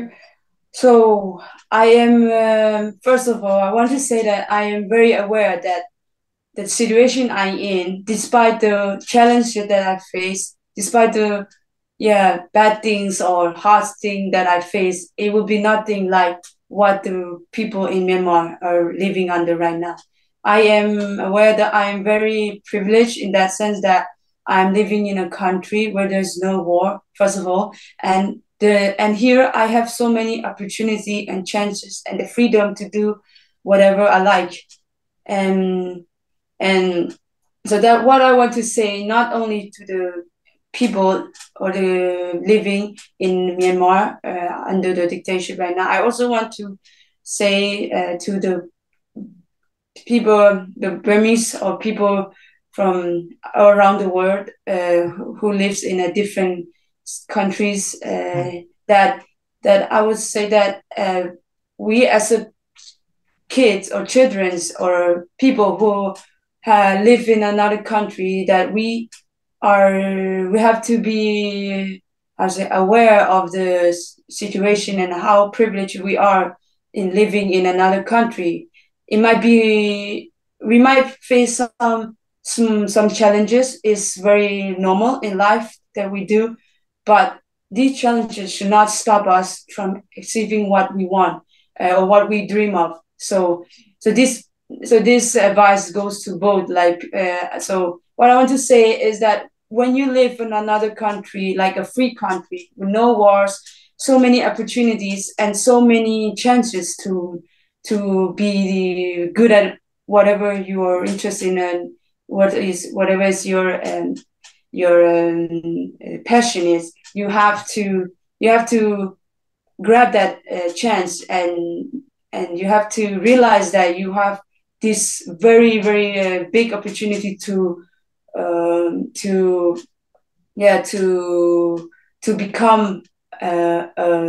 so I am first of all I want to say that I am very aware that the situation I'm in, despite the challenges that I face, despite the bad things or hard things that I face, it will be nothing like what the people in Myanmar are living under right now. I am aware that I am very privileged in that sense that I'm living in a country where there's no war, first of all, and here I have so many opportunity and chances and the freedom to do whatever I like. And so that what I want to say, not only to the people or the living in Myanmar under the dictatorship right now, I also want to say to the people, the Burmese or people from around the world who lives in a different countries, that I would say that we as a kids or children or people who live in another country that we have to be aware of the situation and how privileged we are in living in another country. It might be we might face some challenges. It's very normal in life that we do, but these challenges should not stop us from achieving what we want or what we dream of. So this advice goes to both. So what I want to say is that when you live in another country, like a free country with no wars, so many opportunities and so many chances to be good at whatever you are interested in and whatever is your passion is, you have to grab that chance, and you have to realize that you have this very big opportunity to become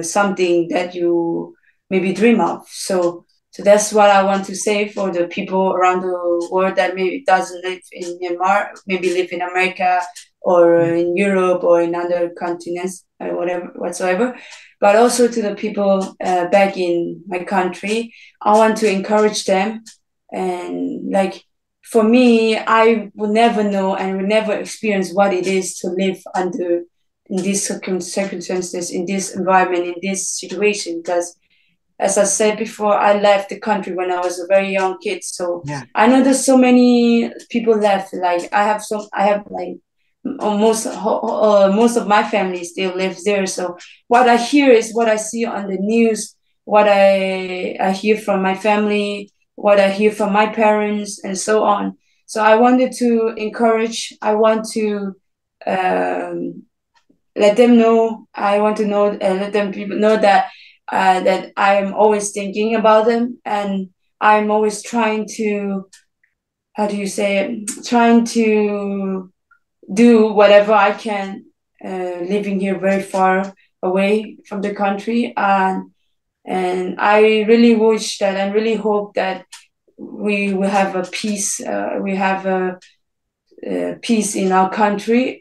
something that you maybe dream of. So that's what I want to say for the people around the world that maybe doesn't live in Myanmar, maybe live in America or in Europe or in other continents or whatever whatsoever. But also to the people back in my country, I want to encourage them. And like for me, I will never know and will never experience what it is to live under in these circumstances, in this environment, in this situation, because as I said before, I left the country when I was a very young kid. So yeah. I know there's so many people left. Like I have like almost most of my family still lives there. So what I hear is what I see on the news, what I hear from my family, what I hear from my parents, and so on. So I wanted to encourage. I want to let them know. I want to know, let them people know that that I am always thinking about them, and I'm always trying to, how do you say it? Trying to do whatever I can, living here very far away from the country, and I really wish that and really hope that we will have a peace. We have a peace in our country.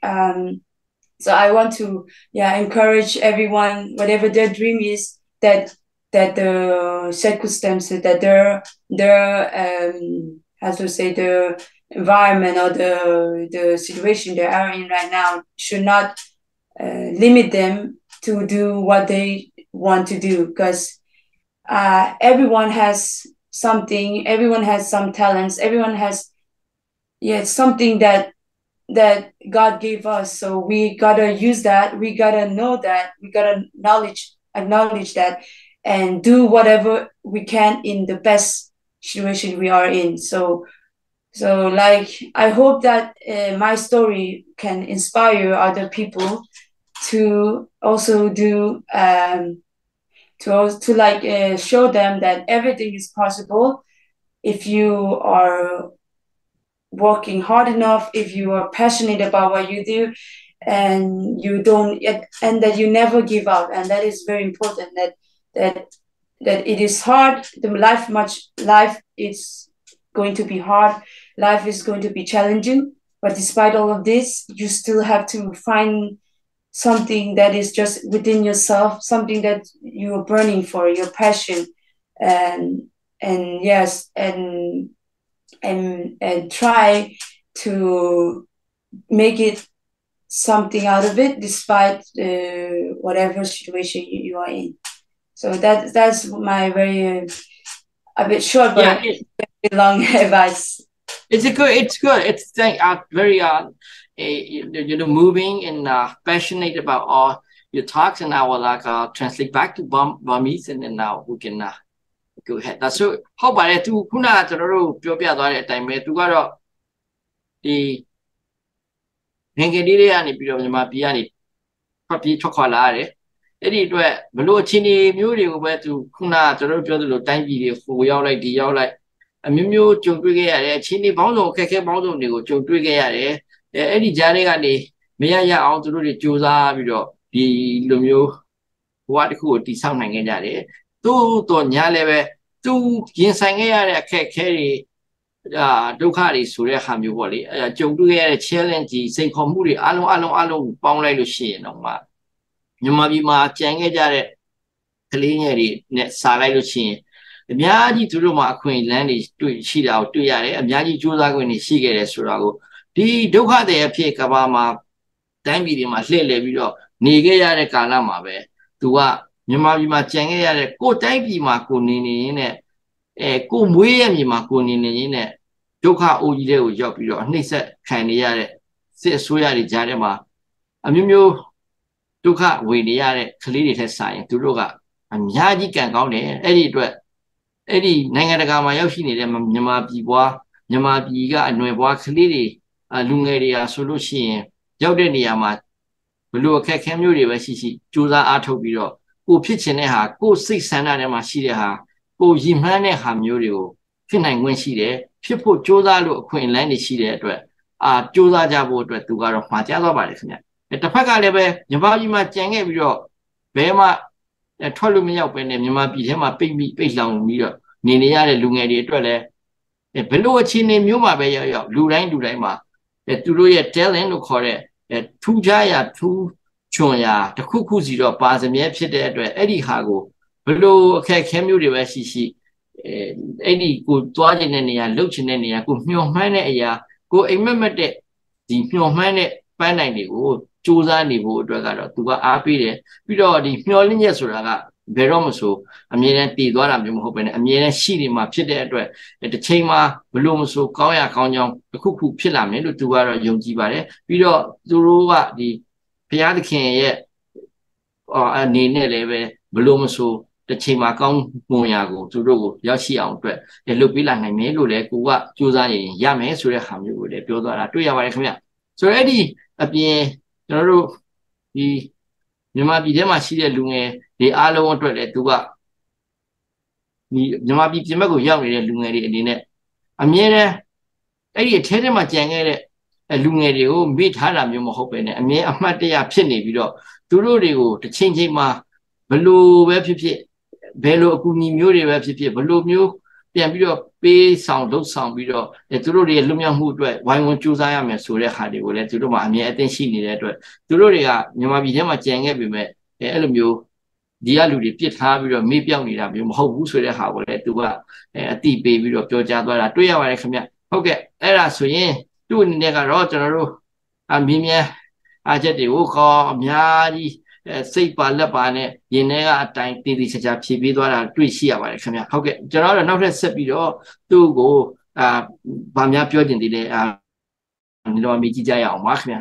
So I want to encourage everyone, whatever their dream is, that the circumstances, that their how to say, the environment or the situation they are in right now should not limit them to do what they want to do, because everyone has something, everyone has some talents, everyone has something that God gave us. So we gotta use that, we gotta know that, we gotta acknowledge that, and do whatever we can in the best situation we are in. So like I hope that my story can inspire other people to also do to like show them that everything is possible if you are working hard enough, if you are passionate about what you do, and you don't, and that you never give up. And that is very important, that it is hard. Life is going to be hard. Life is going to be challenging. But despite all of this, you still have to find something that is just within yourself, something that you're burning for, your passion, and yes, and try to make it something out of it, despite whatever situation you are in. So that's my very a bit short but long advice. It's good. It's very moving and passionate about all your talks, and I will translate back to Burmese, and then now we can go ahead. That's so. How about it? Tu kuna choro pyo pya twa de time tu ka ro di ngenge li de yani pi ro Myanmar pi yani phwat pi thwat khwa laရတယ်အဲ့ဒီအတွက်ဘလို့အခြေအနေမျိုးတွေကိုပဲသူခုနကျွန်တော်တို့ပြောသလိုတိုင်းပြည်တွေဟိုရောက်လိုက်ဒီရောက်လိုက်အမျိုးမျိုးကြုံတွေ့ခဲ့ရတယ်အခြေအနေပေါင်းစုံအခက်အခဲပေါင်းစုံတွေကိုကြုံတွေ့ခဲ့ရတယ်အဲ့ဒီကြားထဲကနေမရအောင်သူတို့တွေစူးစမ်းပြီးတော့ဒီလိုမျိုးဘဝတစ်ခုကိုတည်ဆောက်နိုင်ခဲ့ကြတယ်သို့တော့ညာလည်းပဲသူရင်ဆိုင်ခဲ့ရတဲ့အခက်အခဲတွေဒုက္ခတွေဆိုတဲ့ဟာမျိုးပေါ့လေကြုံတွေ့ခဲ့ရတဲ့ challenge ကြီးစိန်ခေါ်မှုတွေအလုံးပေါင်းလိုက်လို့ရှိရင်တော့ မြန်မာပြည်မှာကြံခဲ့ကြတဲ့ကလေးငယ်တွေနဲ့စာလိုက်လို့ရှိရင်အများကြီးသူတို့မှာအခွင့်အလမ်းတွေတွေ့ရှိတာကိုတွေ့ရတယ်အများကြီးစူးစမ်းခွင့်တွေရှိခဲ့တယ်ဆိုတာကိုဒီဒုက္ခတွေအဖြစ်ကဘာမှာတိုင်းပြည်တွေမှာလှည့်လည်ပြီးတော့နေခဲ့ရတဲ့ကာလမှာပဲသူကမြန်မာပြည်မှာကြံခဲ့ရတဲ့ကိုယ်တိုင်းပြည်မှာကိုနေနေရင်းနဲ့ကိုမွေးရမြေမှာကိုနေနေရင်းနဲ့ဒုက္ခအိုးကြီးတွေကိုရောက်ပြီးတော့အနှိမ့်ဆက်ခံနေရတဲ့စစ်အစိုးရတွေကြားထဲမှာအမျိုးမျိုးဒုက္ခဝေနေရတဲ့ကလေးတွေထက်ဆိုင်သူတို့ကအများကြီးကံကောင်းတယ်အဲ့ဒီအတွက်အဲ့ဒီနိုင်ငံတကာမှာရောက်ရှိနေတဲ့မြန်မာပြည်ပွားမြန်မာပြည်ကအနွယ်ပွားကလေးတွေလူငယ်တွေဟာဆိုလို့ရှိရင်ရောက်တဲ့နေရာမှာဘလို့အခက်အခဲမျိုးတွေပဲရှိရှိစူးစမ်းအားထုတ်ပြီးတော့ကိုဖြစ်ချင်တဲ့ဟာကိုစိတ်ဆန္ဒထဲမှာရှိတဲ့ဟာကိုရည်မှန်းတဲ့ဟာမျိုးတွေကိုဖြစ်နိုင်ခွင့်ရှိတယ်ဖြစ်ဖို့စူးစမ်းလို့အခွင့်အလမ်းတွေရှိတဲ့အတွက်စူးစမ်းကြဖို့အတွက်သူကတော့မှာကြားသွားပါတယ်ခင်ဗျတစ်ဖက်ကလည်းပဲမြန်မာပြည်မှာကြံခဲ့ပြီးတော့ဘယ်မှထွက်လို့မရောက်ပဲနဲ့မြန်မာပြည်ထဲမှာပိတ်လောင်ပြီးတော့နေရတဲ့လူငယ်တွေအတွက်လည်းဘယ်လိုအခြေအနေမျိုးမှာပဲရောက်လူတိုင်းမှာသူတို့ရဲ့ talent လို့ခေါ်တဲ့ထူးခြားရာထူးချွန်ရာတစ်ခုစီတော့ပါစမြဲဖြစ်တဲ့အတွက်အဲ့ဒီဟာကိုဘယ်လိုအခက်အခဲမျိုးတွေပဲရှိအဲ့ဒီကိုသွားခြင်းတဲ့နေရာလှုပ်ခြင်းတဲ့နေရာကိုမျှော်မှန်းတဲ့အရာကိုအိမ်မက်တဲ့ဒီမျှော်မှန်းတဲ့ပန်းတိုင်တွေကိုစူးစမ်းနေဖို့အတွက်ကတော့သူကအားပေးတယ်ပြီးတော့ဒီမျှော်လင့်ချက်ဆိုတာကဘယ်တော့မှဆိုအမြဲတမ်းတည်သွားတာမျိုးမဟုတ်ဘဲနဲ့အမြဲတမ်းရှိနေမှာဖြစ်တဲ့အတွက်တစ်ချိန်မှာဘလို့မဆိုကောင်းရကောင်းကြောင်းတစ်ခုဖြစ်လာမယ်လို့သူကတော့ယုံကြည်ပါတယ်ပြီးတော့သူတို့ကဒီဘုရားသခင်ရဲ့အနေနဲ့လည်းပဲဘလို့မဆိုတစ်ချိန်မှာကောင်းမွန်ရာကိုသူတို့ကိုရောက်ရှိအောင်အတွက်လုပ်ပေးလာနိုင်မယ်လို့လည်းကိုကစူးစမ်းရင်ရမယ်ဆိုတဲ့ဟာမျိုးကိုလည်းပြောသွားတာတွေ့ရပါတယ်ခင်ဗျဆိုတော့အဲ့ဒီအပြင်ကျွန်တော်တို့ဒီမြန်မာပြည်ထဲမှာရှိတဲ့လူငယ်တွေအားလုံးအတွက်လည်းသူကဒီမြန်မာပြည်ပြင်ဘက်ကိုရောက်နေတဲ့လူငယ်တွေအနေနဲ့အမြဲတမ်းအဲ့ဒီအထဲထဲမှာကြံခဲ့တဲ့လူငယ်တွေကိုမေ့ထားတာမျိုးမဟုတ်ပဲနဲ့အမြဲအမှတ်တရဖြစ်နေပြီးတော့သူတို့တွေကိုတစ်ချိန်ချိန်မှာဘလို့ပဲဖြစ်ဘယ်လိုအကူအညီမျိုးတွေပဲဖြစ်ဘလို့မျိုးပြန်ပြီးတော့ပေးဆောင်လှုပ်ဆောင်ပြီးတော့သူတို့တွေလွတ်မြောက်မှုအတွက်ဝိုင်းဝန်းကြိုးစားရမယ်ဆိုတဲ့ဟာတွေကိုလည်းသူတို့မှာအမြဲအသင့်ရှိနေတဲ့အတွက်သူတို့တွေကမြန်မာပြည်ထဲမှာကြံခဲ့ပေမဲ့အဲ့လိုမျိုးဒီကလူတွေပြစ်ထားပြီးတော့မေ့ပြောက်နေတာမျိုးမဟုတ်ဘူးဆိုတဲ့ဟာကိုလည်းသူကအတိပေးပြီးတော့ပြောကြားသွားတာတွေ့ရပါတယ်ခင်ဗျဟုတ်ကဲ့အဲ့ဒါဆိုရင်သူ့အနေနဲ့ကတော့ကျွန်တော်တို့မြင်းမြန်းအားချက်တွေကိုခေါ်အများကြီးစိတ်ပါလက်ပါနဲ့ရင်ထဲကအတိုင်းတည်တည်ချာချာဖြည့်ပေးသွားတာတွေ့ရှိရပါတယ်ခင်ဗျဟုတ်ကဲ့ကျွန်တော်တို့နောက်ထပ်ဆက်ပြီးတော့သူ့ကိုဗာများပြောချင်သေးတယ်ဒီတော့မြည်ကြည့်ကြရအောင်ပါခင်ဗျ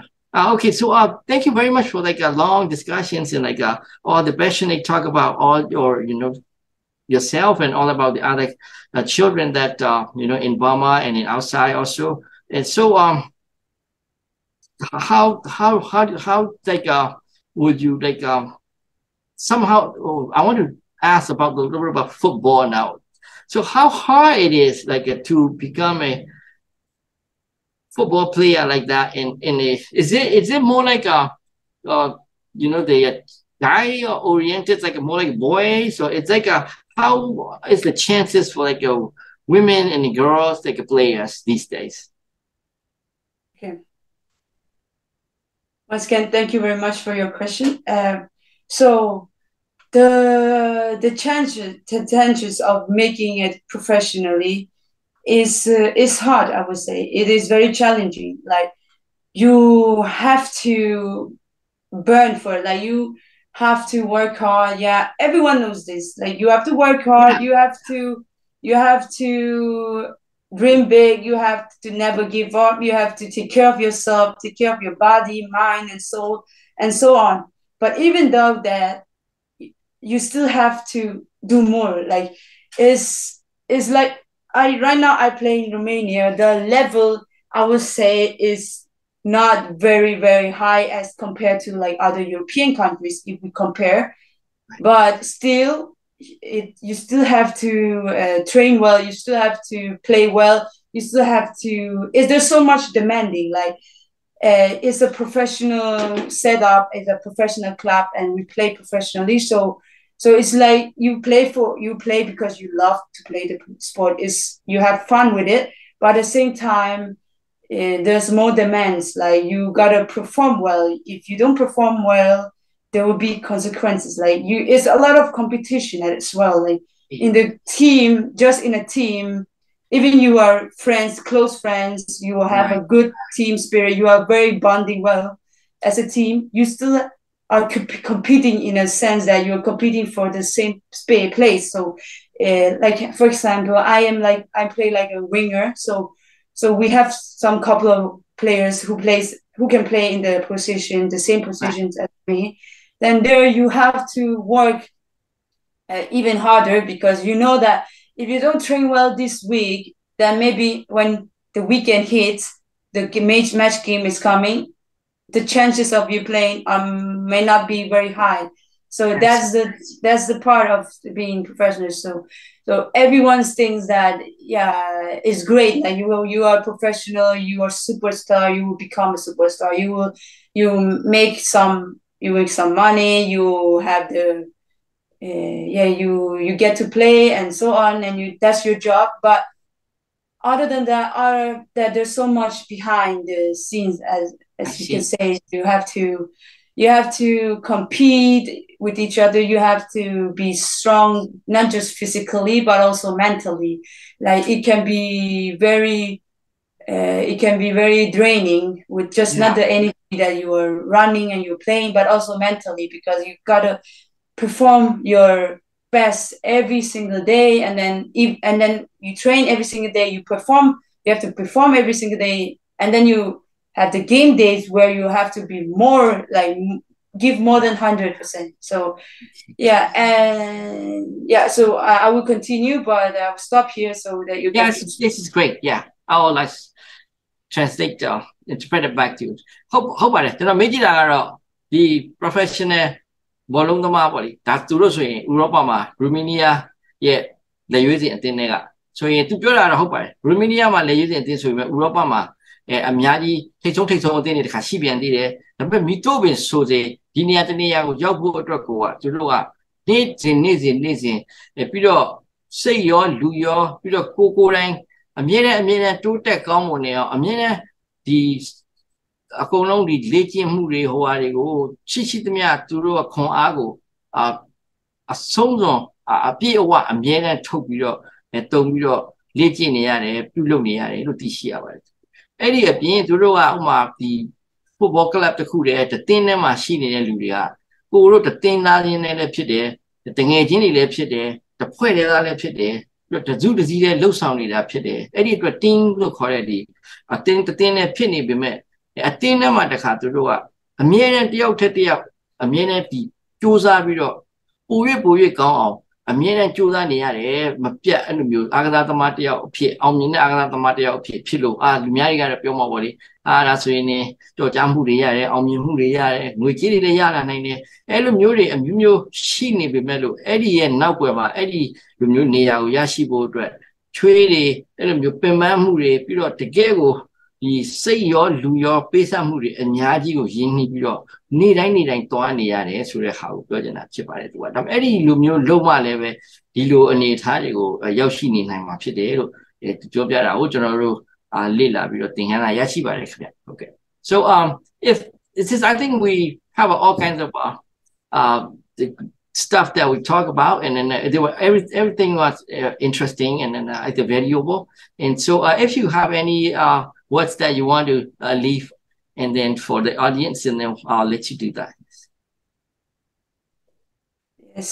okay, so thank you very much for like long discussions and like all the passionate talk about all your, yourself and all about the other children that in Burma and in outside also. And so how like would you like somehow I want to ask about a little bit about football now. So how hard it is like to become a football player like that is it more like the guy oriented like more like boys or it's like how is the chances for like women and the girls like players these days? Okay. Once again, thank you very much for your question. So the chances of making it professionally is hard. I would say it is very challenging. Like you have to burn for it. Like you have to work hard. Yeah, everyone knows this. Like you have to work hard. Yeah. You have to dream big. You have to never give up. You have to take care of yourself, take care of your body, mind, and soul, and so on. But even though that, you still have to do more. Like it's like right now I play in Romania. The level I would say is not very, very high as compared to like other European countries if we compare. But still, you still have to train well. You still have to play well. You still have to. There's so much demanding. Like it's a professional setup. It's a professional club, and we play professionally. So it's like you play because you love to play the sport. You have fun with it, but at the same time, there's more demands. Like you gotta perform well. If you don't perform well, there will be consequences. Like it's a lot of competition as well. Like in the team, just in a team, even you are friends, close friends, you will have a good team spirit. You are very bonding well as a team. You still are competing in a sense that you're competing for the same place. So, like for example, I play like a winger. So we have some couple of players who can play in the same positions as me. Then there you have to work even harder, because you know that if you don't train well this week, then maybe when the weekend hits, the match game is coming, the chances of you playing may not be very high. So that's the part of being professional. So everyone thinks that it's great. Like you are professional, you are superstar, you will become a superstar. You make some money. You have the you get to play and so on, and that's your job. But other than that, there's so much behind the scenes, as you can say. You have to compete with each other. You have to be strong, not just physically but also mentally. Like it can be very draining with just not the energy that you are running and you're playing, but also mentally, because you've got to perform your best every single day, and then you train every single day. You have to perform every single day, and then you have the game days where you have to be more, like give more than 100%. So so I will continue, but I'll stop here so that you get this is great. I will like translate interpret it back to you. Hopeပါတယ်ကျွန်တော်မေးကြည့်တာကတော့ဒီ professional ဘောလုံးသမားပေါ့လေဒါသူတို့ဆိုရင်ဥရောပမှာရူမီနီးယားရဲ့လက်ရွေးစင်အသင်းတွေကဆိုရင်သူပြောတာတော့ဟုတ်ပါတယ်ရူမီနီးယားမှာလက်ရွေးစင်အသင်းဆိုပေမဲ့ဥရောပမှာအများကြီးထိတ်ဆုံးအသင်းတွေတခါရှိပြန်သေးတယ်ဒါပေမဲ့မီတိုပင်ဆိုစေဒီနေရာတနေရာကိုရောက်ဖို့အတွက်ကိုသူတို့ကနေ့စဉ်ပြီးတော့စိတ်ရောလူရောပြီးတော့ကိုယ်တိုင်းအမြဲတမ်းတိုးတက်ကောင်းမွန်နေအောင်အမြဲတမ်းဒီအကုန်လုံးဒီလေ့ကျင့်မှုတွေဟိုဟာတွေကိုရှိသမျှသူတို့ကခွန်အားကိုအဆုံးစွန်အပြည့်အဝအမြဲတမ်းထုတ်ပြီးတော့တုံပြီးတော့လေ့ကျင့်နေရတယ်ပြုလုပ်နေရတယ်လို့သိရှိရပါတယ်အဲ့ဒီအပြင်သူတို့ကဥမာဒီ football club တခုတည်းတင်းထဲမှာရှိနေတဲ့လူတွေကကိုတို့တင်းသားချင်းနဲ့လည်းဖြစ်တယ်တငယ်ချင်းတွေလည်းဖြစ်တယ်တဖွဲ့တွေကလည်းဖြစ်တယ်တစုတစည်းနဲ့လှုပ်ဆောင်နေတာဖြစ်တယ်အဲ့ဒီအတွက် team လို့ခေါ်တဲ့ဒီအတင်းနဲ့ဖြစ်နေပေမဲ့အတင်းထဲမှာတခါသူတို့ကအမြဲတမ်းတယောက်ထက်တယောက်အမြဲတမ်းဒီစူးစမ်းပြီးတော့ပို၍ကောင်းအောင်အမြဲတမ်းစူးစမ်းနေရတယ်မပြတ်အဲ့လိုမျိုးအာကစားသမားတယောက်အဖြစ်အောင်မြင်တဲ့အာကစားသမားတယောက်အဖြစ်လို့လူများတွေကတော့ပြောမှာပေါ့လေဒါဆိုရင်ကြော်ကြားမှုတွေရတယ်အောင်မြင်မှုတွေရတယ်ငွေကြေးတွေလည်းရလာနိုင်တယ်အဲ့လိုမျိုးတွေအမျိုးရှိနေပေမဲ့လို့အဲ့ဒီရဲ့နောက်ွယ်မှာအဲ့ဒီလိုမျိုးနေရာကိုရရှိဖို့အတွက်ချွေးတွေအဲ့လိုမျိုးပင်ပန်းမှုတွေပြီးတော့တကယ်ကိုဒီစိတ်ရောလူရောပေးဆက်မှုတွေအများကြီးကိုရင်းနှီးပြီးတော့နေ့တိုင်းသွားနေရတယ်ဆိုတဲ့ဟာကိုပြောချင်တာဖြစ်ပါတယ်သူကဒါပေမဲ့အဲ့ဒီလိုမျိုးလုံးဝလည်းပဲဒီလိုအနေအထားတွေကိုရောက်ရှိနေနိုင်မှာဖြစ်တယ်လို့ပြောပြတာကိုကျွန်တော်တို့လေ့လာပြီးတော့သင်ခန်းစာရရှိပါတယ်ခင်ဗျဟုတ်ကဲ့ so if this is I think we have all kinds of the stuff that we talk about and then there were everything was interesting and then I think valuable and so if you have any words that you want to leave and then for the audience and then I'll let you do that. Yes.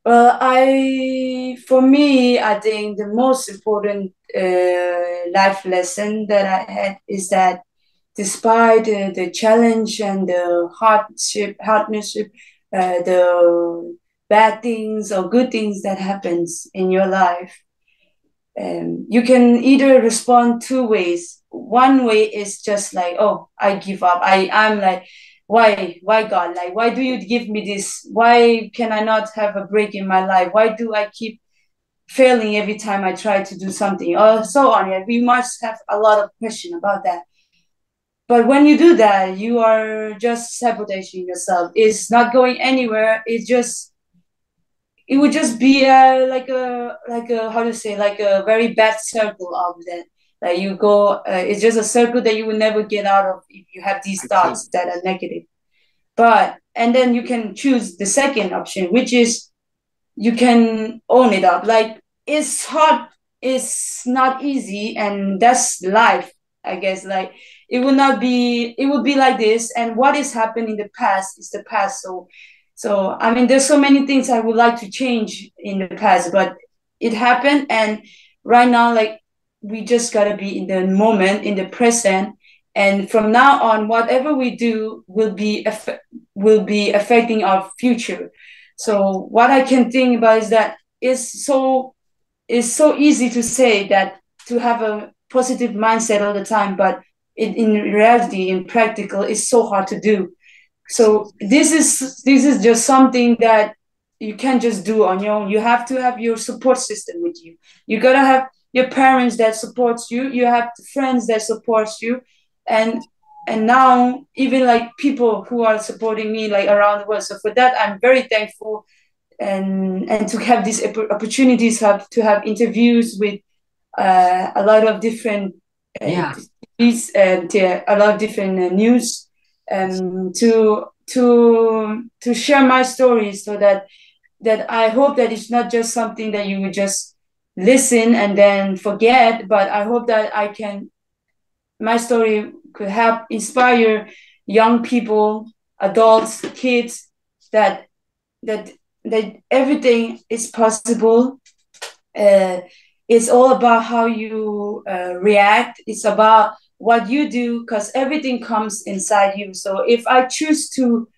Well, for me, I think the most important life lesson that I had is that despite the challenge and the hardship, the bad things or good things that happens in your life, you can either respond two ways. One way is just like, oh, I give up. I'm like, why God? Like, why do you give me this? Why can I not have a break in my life? Why do I keep failing every time I try to do something? Or so on. Yeah, we must have a lot of question about that. But when you do that, you are just sabotaging yourself. It's not going anywhere. It would just be like a how to say, like a very bad circle of that. Like you go, it's just a circle that you will never get out of if you have these thoughts that are negative. and then you can choose the second option, which is you can own it up. Like, it's hard, it's not easy, and that's life, I guess. Like, it will be like this, and what is happening in the past is the past. So I mean, there's so many things I would like to change in the past, but it happened, and right now, like, we just gotta be in the moment, in the present, and from now on, whatever we do will be affecting our future. So what I can think about is that it's so easy to say that, to have a positive mindset all the time, but in reality, in practical, it's so hard to do. So this is just something that you can't just do on your own. You have to have your support system with you. You gotta have your parents that supports you. You have friends that supports you, and now even like people who are supporting me like around the world. So for that, I'm very thankful, and to have these opportunities, to have interviews with a lot of different a lot of different news, to share my story, so that I hope that it's not just something that you would just listen and then forget, but I hope that my story could help inspire young people, adults, kids, that that that everything is possible. It's all about how you react. It's about what you do, because everything comes inside you. So if I choose to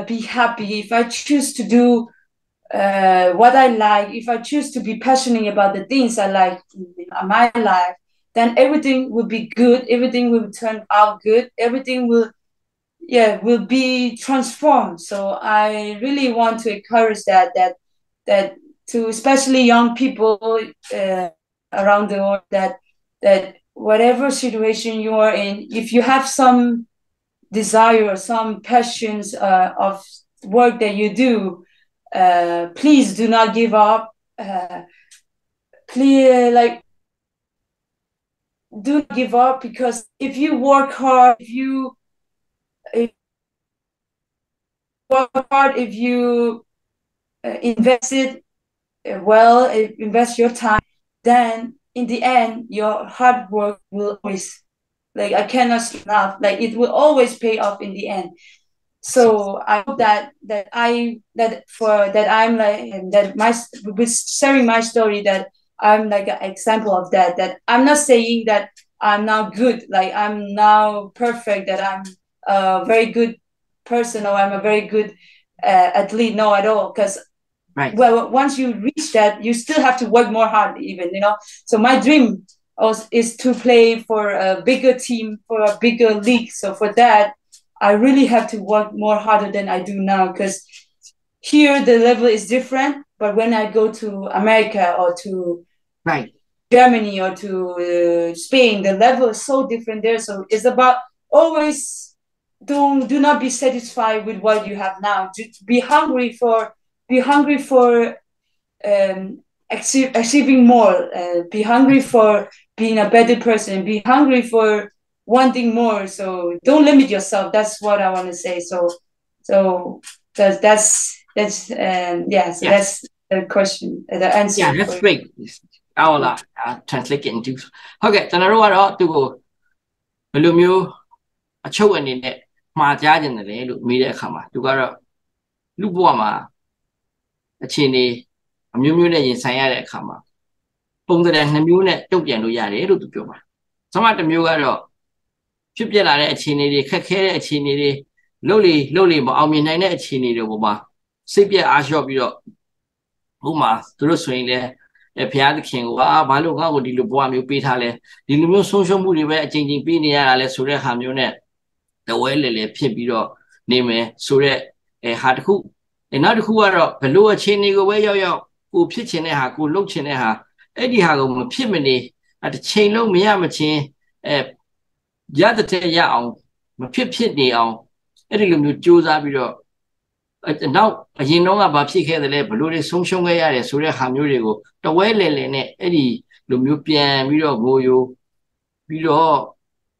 be happy, if I choose to do what I like, if I choose to be passionate about the things I like in my life, then everything will be good. Everything will turn out good. Everything will be transformed. So I really want to encourage that to especially young people around the world, that whatever situation you are in, if you have some desire or some passions of work that you do, please do not give up. Please, like, do not give up, because if you work hard, if you invest it invest your time, then in the end, your hard work will always, like, I cannot say enough, like, it will always pay off in the end. So I hope I'm like, and that my with sharing my story, that I'm like an example of that I'm not saying that I'm now good, like I'm now perfect, that I'm a very good person, or I'm a very good athlete. No, at all. Because well, once you reach that, you still have to work more hard, even, so my dream is to play for a bigger team, for a bigger league. So for that, I really have to work more harder than I do now, because here the level is different. But when I go to America, or to Germany, or to Spain, the level is so different there. So it's about always do not be satisfied with what you have now. Be hungry for achieving more. Be hungry for being a better person. Be hungry for wanting more. So don't limit yourself. That's what I want to say. So that's that's the question, the answer. Yeah, that's great. I'll translate it into. Okay, ကျွန်တော်တို့ကတော့သူ့ကိုဘယ်လိုမျိုးအချုပ်အနေနဲ့မှာကြားခြင်းတယ်လို့မေးတဲ့အခါမှာသူကတော့လူ့ဘဝမှာအခြေအနေအမျိုးမျိုးနဲ့ရင်ဆိုင်ရတဲ့အခါမှာပုံစံနှစ်မျိုးနဲ့တုံ့ပြန်လို့ရတယ်လို့သူပြောပါ။သမတစ်မျိုးကတော့ဖြစ်ပြလာတဲ့အခြေအနေတွေခက်ခဲတဲ့အခြေအနေတွေလှုပ်လေမအောင်မြင်နိုင်တဲ့အခြေအနေတွေပေါ်မှာစိတ်ပြတ်အားလျော့ပြီးတော့ဥမာသူတို့ဆိုရင်လည်းဘုရားသခင်ကဘာလို့ငါ့ကိုဒီလိုဘဝမျိုးပေးထားလဲဒီလိုမျိုးဆုံးရှုံးမှုတွေပဲအချိန်ချင်းပေးနေရတာလဲဆိုတဲ့ဟာမျိုးနဲ့တဝဲလေဖြစ်ပြီးတော့နေမယ်ဆိုတဲ့ဟာတစ်ခုနောက်တစ်ခုကတော့ဘလို့အခြေအနေကိုပဲရောက်ကိုဖြစ်ချင်တဲ့ဟာကိုလှုပ်ချင်တဲ့ဟာအဲ့ဒီဟာကိုမဖြစ်မနေတစ်ချိန်လုံးမရမချင်းရတဲ့ရအောင်မဖြစ်နေအောင်အဲ့ဒီလိုမျိုးကြိုးစားပြီးတော့နောက်အရင်တော့ကဘာဖြစ်ခဲ့တယ်လဲဘလို့တွေဆုံးရှုံးခဲ့ရတယ်ဆိုတဲ့ဟာမျိုးတွေကိုတဝဲလေနဲ့အဲ့ဒီလိုမျိုးပြန်ပြီးတော့ငိုယိုပြီးတော့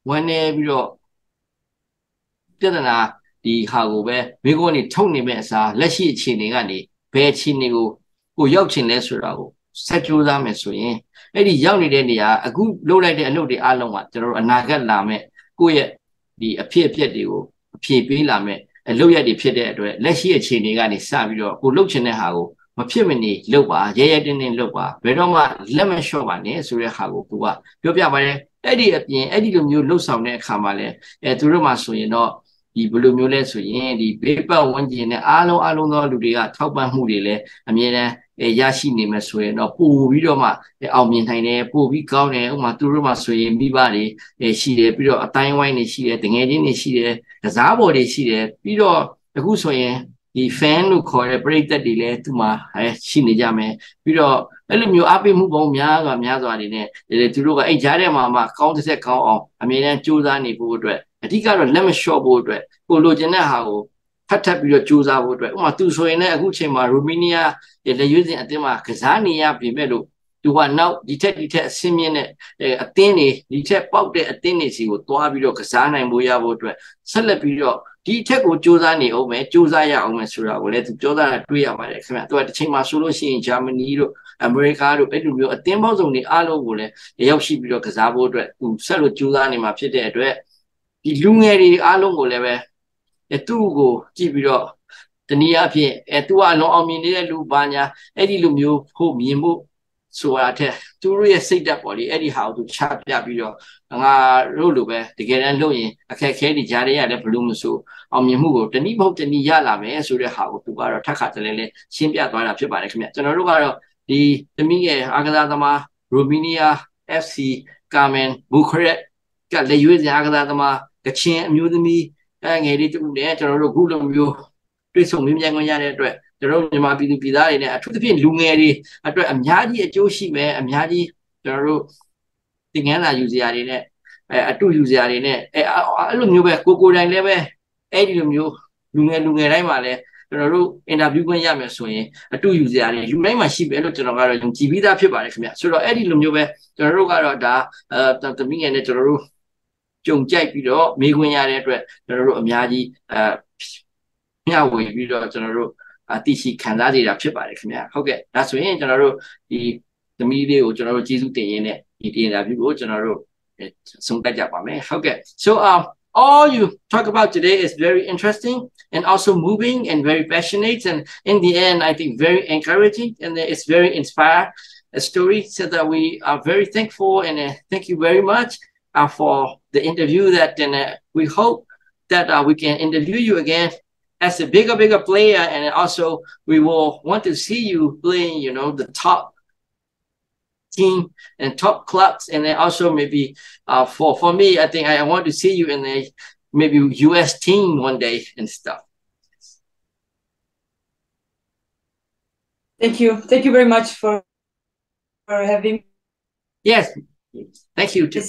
ဝမ်းနေပြီးတော့ပြဿနာ ဒီဟာကိုပဲမိကုန်းနေထုတ်နေမဲ့အစားလက်ရှိအခြေအနေကနေဘယ်အခြေအနေကိုရောက်ချင်လဲဆိုတာကိုဆက်ကြိုးစားမယ်ဆိုရင်အဲ့ဒီရောက်နေတဲ့နေရာအခုလုပ်လိုက်တဲ့အလုပ်တွေအားလုံးကကျွန်တော်တို့အနာဂတ်လာမဲ့ကိုယ့်ရဲ့ဒီအဖြစ်အပျက်တွေကိုအဖြေပေးလာမဲ့အလုပ်ရက်တွေဖြစ်တဲ့အတွက်လက်ရှိအခြေအနေကနေစပြီးတော့ကိုလုပ်ချင်တဲ့ဟာကိုမဖြစ်မနေလုပ်ပါရဲရဲတင်းတင်းလုပ်ပါဘယ်တော့မှလက်မလျှော့ပါနဲ့ဆိုတဲ့ဟာကိုကိုကပြောပြပါတယ်အဲ့ဒီအပြင်အဲ့ဒီလိုမျိုးလှုပ်ဆောင်တဲ့အခါမှာလည်းသူတို့မှဆိုရင်တော့ဒီဘယ်လိုမျိုးလဲဆိုရင်ဒီဘေးပတ်ဝန်းကျင်နဲ့အားလုံးသောလူတွေကထောက်ပံ့မှုတွေလည်းအမြဲတမ်းရရှိနေမယ်ဆိုရင်တော့ပို့ပြီးတော့မှအောင်မြင်နိုင်တယ်ပို့ပြီးကောင်းတယ်ဥပမာသူတို့မှဆိုရင်မိဘတွေရှိတယ်ပြီးတော့အတိုင်းဝိုင်းတွေရှိတယ်တငယ်ချင်းတွေရှိတယ်ကစားပေါ်တွေရှိတယ်ပြီးတော့အခုဆိုရင်ဒီ fan လို့ခေါ်တဲ့ပရိသတ်တွေလည်းသူ့မှာရှိနေကြမယ်ပြီးတော့အဲ့လိုမျိုးအားပေးမှုပေါင်းများစွာတွေနဲ့သူတို့ကအဲ့ကြားထဲမှာမှကောင်းတစ်ဆက်ကောင်းအောင်အမြဲတမ်းကြိုးစားနေဖို့အတွက်အဓိကတော့လက်မလျှော့ဖို့အတွက်ကိုလိုချင်တဲ့ဟာကိုထပ်ပြီးတော့ကြိုးစားဖို့အတွက်ဥပမာသူဆိုရင်လည်းအခုချိန်မှာရိုမေးနီးယားလက်ရွေးစင်အသင်းမှာကစားနေရပြီမဲ့လို့သူကနောက်ဒီထက်အဆင့်မြင့်တဲ့အသင်းတွေဒီထက်ပေါက်တဲ့အသင်းတွေစီကိုတွားပြီးတော့ကစားနိုင်ဖို့ရဖို့အတွက်ဆက်လက်ပြီးတော့ဒီထက်ကိုစူးစမ်းနေအောင်မယ်စူးစမ်းရအောင်မယ်ဆိုတာကိုလည်းသူပြောတာတွေ့ရပါတယ်ခင်ဗျသူကတစ်ချိန်မှာဆိုလို့ရှိရင်ဂျာမနီတို့အမေရိကတို့အဲ့လိုမျိုးအသင်းပေါင်းစုံတွေအားလုံးကိုလည်းရောက်ရှိပြီးတော့ကစားဖို့အတွက်သူဆက်လို့စူးစမ်းနေမှာဖြစ်တဲ့အတွက်ဒီလူငယ်တွေအားလုံးကိုလည်းပဲသူ့ကိုကြည့်ပြီးတော့တနည်းအားဖြင့်သူကအလုံးအောင်မြင်နေတဲ့လူပါညာအဲ့ဒီလိုမျိုးဖို့မြင်ဖို့ဆိုတာတဲ့သူတို့ရဲ့စိတ်ဓာတ်ပေါ့လေအဲ့ဒီဟာကိုသူချပြပြီးတော့ငါတို့လိုပဲတကယ်တမ်းလုပ်ရင်အခက်ခဲတွေကြားရရတယ်ဘလို့မဆိုအောင်မြင်မှုကိုတနည်းမဟုတ်တနည်းရလာမယ်ဆိုတဲ့ဟာကိုသူကတော့ထပ်ခါတလဲလဲရှင်းပြသွားတာဖြစ်ပါတယ်ခင်ဗျကျွန်တော်တို့ကတော့ဒီသမီးရဲ့အားကစားသမားရိုမီနီးယား FC ကာမန်ဘူခရက်ကလက်ရွေးစင်အားကစားသမားကချင်အမျိုးသမီးငယ်လေးတူနဲ့ကျွန်တော်တို့ခုလိုမျိုးတွေ့ဆုံမြင်မြန်ခွင့်ရတဲ့အတွက်ကျွန်တော်တို့မြန်မာပြည်သူပြည်သားတွေနဲ့အထူးသဖြင့်လူငယ်တွေအတွက်အများကြီးအကျိုးရှိမယ်အများကြီးကျွန်တော်တို့သင်ခန်းစာယူစရာတွေနဲ့အတူယူစရာတွေနဲ့အဲ့လိုမျိုးပဲကိုတိုင်လည်းပဲအဲ့ဒီလိုမျိုးလူငယ်တိုင်းမှာလည်းကျွန်တော်တို့အင်တာဗျူးခွင့်ရမယ်ဆိုရင်အတူယူစရာတွေလူတိုင်းမှာရှိပဲလို့ကျွန်တော်ကတော့ယုံကြည်ပြီးသားဖြစ်ပါတယ်ခင်ဗျဆိုတော့အဲ့ဒီလိုမျိုးပဲကျွန်တော်တို့ကတော့ဒါသမီးငယ်နဲ့ကျွန်တော်တို့ကြုံကြိုက်ပြီးတော့မေးခွင့်ရတဲ့အတွက်ကျွန်တော်တို့အများကြီးမျှဝေပြီးတော့ကျွန်တော်တို့သိရှိခံစားစေတာဖြစ်ပါတယ်ခင်ဗျဟုတ်ကဲ့ဒါဆိုရင်ကျွန်တော်တို့ဒီသမီးလေးကိုကျွန်တော်တို့ကျေးဇူးတင်ရင်းနဲ့ဒီ interview ကိုကျွန်တော်တို့ဆုံးဖြတ်ကြပါမယ်ဟုတ်ကဲ့ so all you talk about today is very interesting and also moving and very passionate and in the end I think very encouraging and it's very inspiring a story so that we are very thankful and thank you very much for the interview that and we hope that we can interview you again as a bigger player and also we will want to see you playing the top team and top clubs and then also maybe for me I think I want to see you in a maybe US team one day and stuff. Thank you very much for having yes thank you too.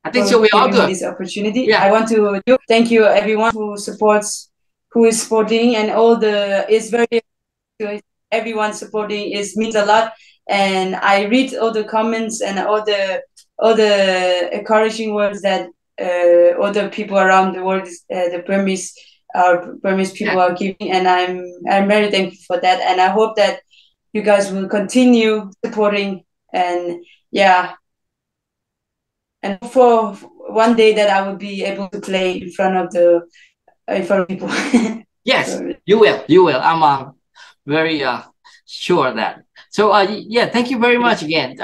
I think so we're all good this opportunity. I want to thank you everyone who is supporting and it's very everyone supporting means a lot and I read all the comments and all the encouraging words that all the people around the world the Burmese people are giving and I'm very thankful for that and I hope that you guys will continue supporting and and for one day that I will be able to play in front of people. Yes, you will. I'm very sure of that. So, thank you very much again.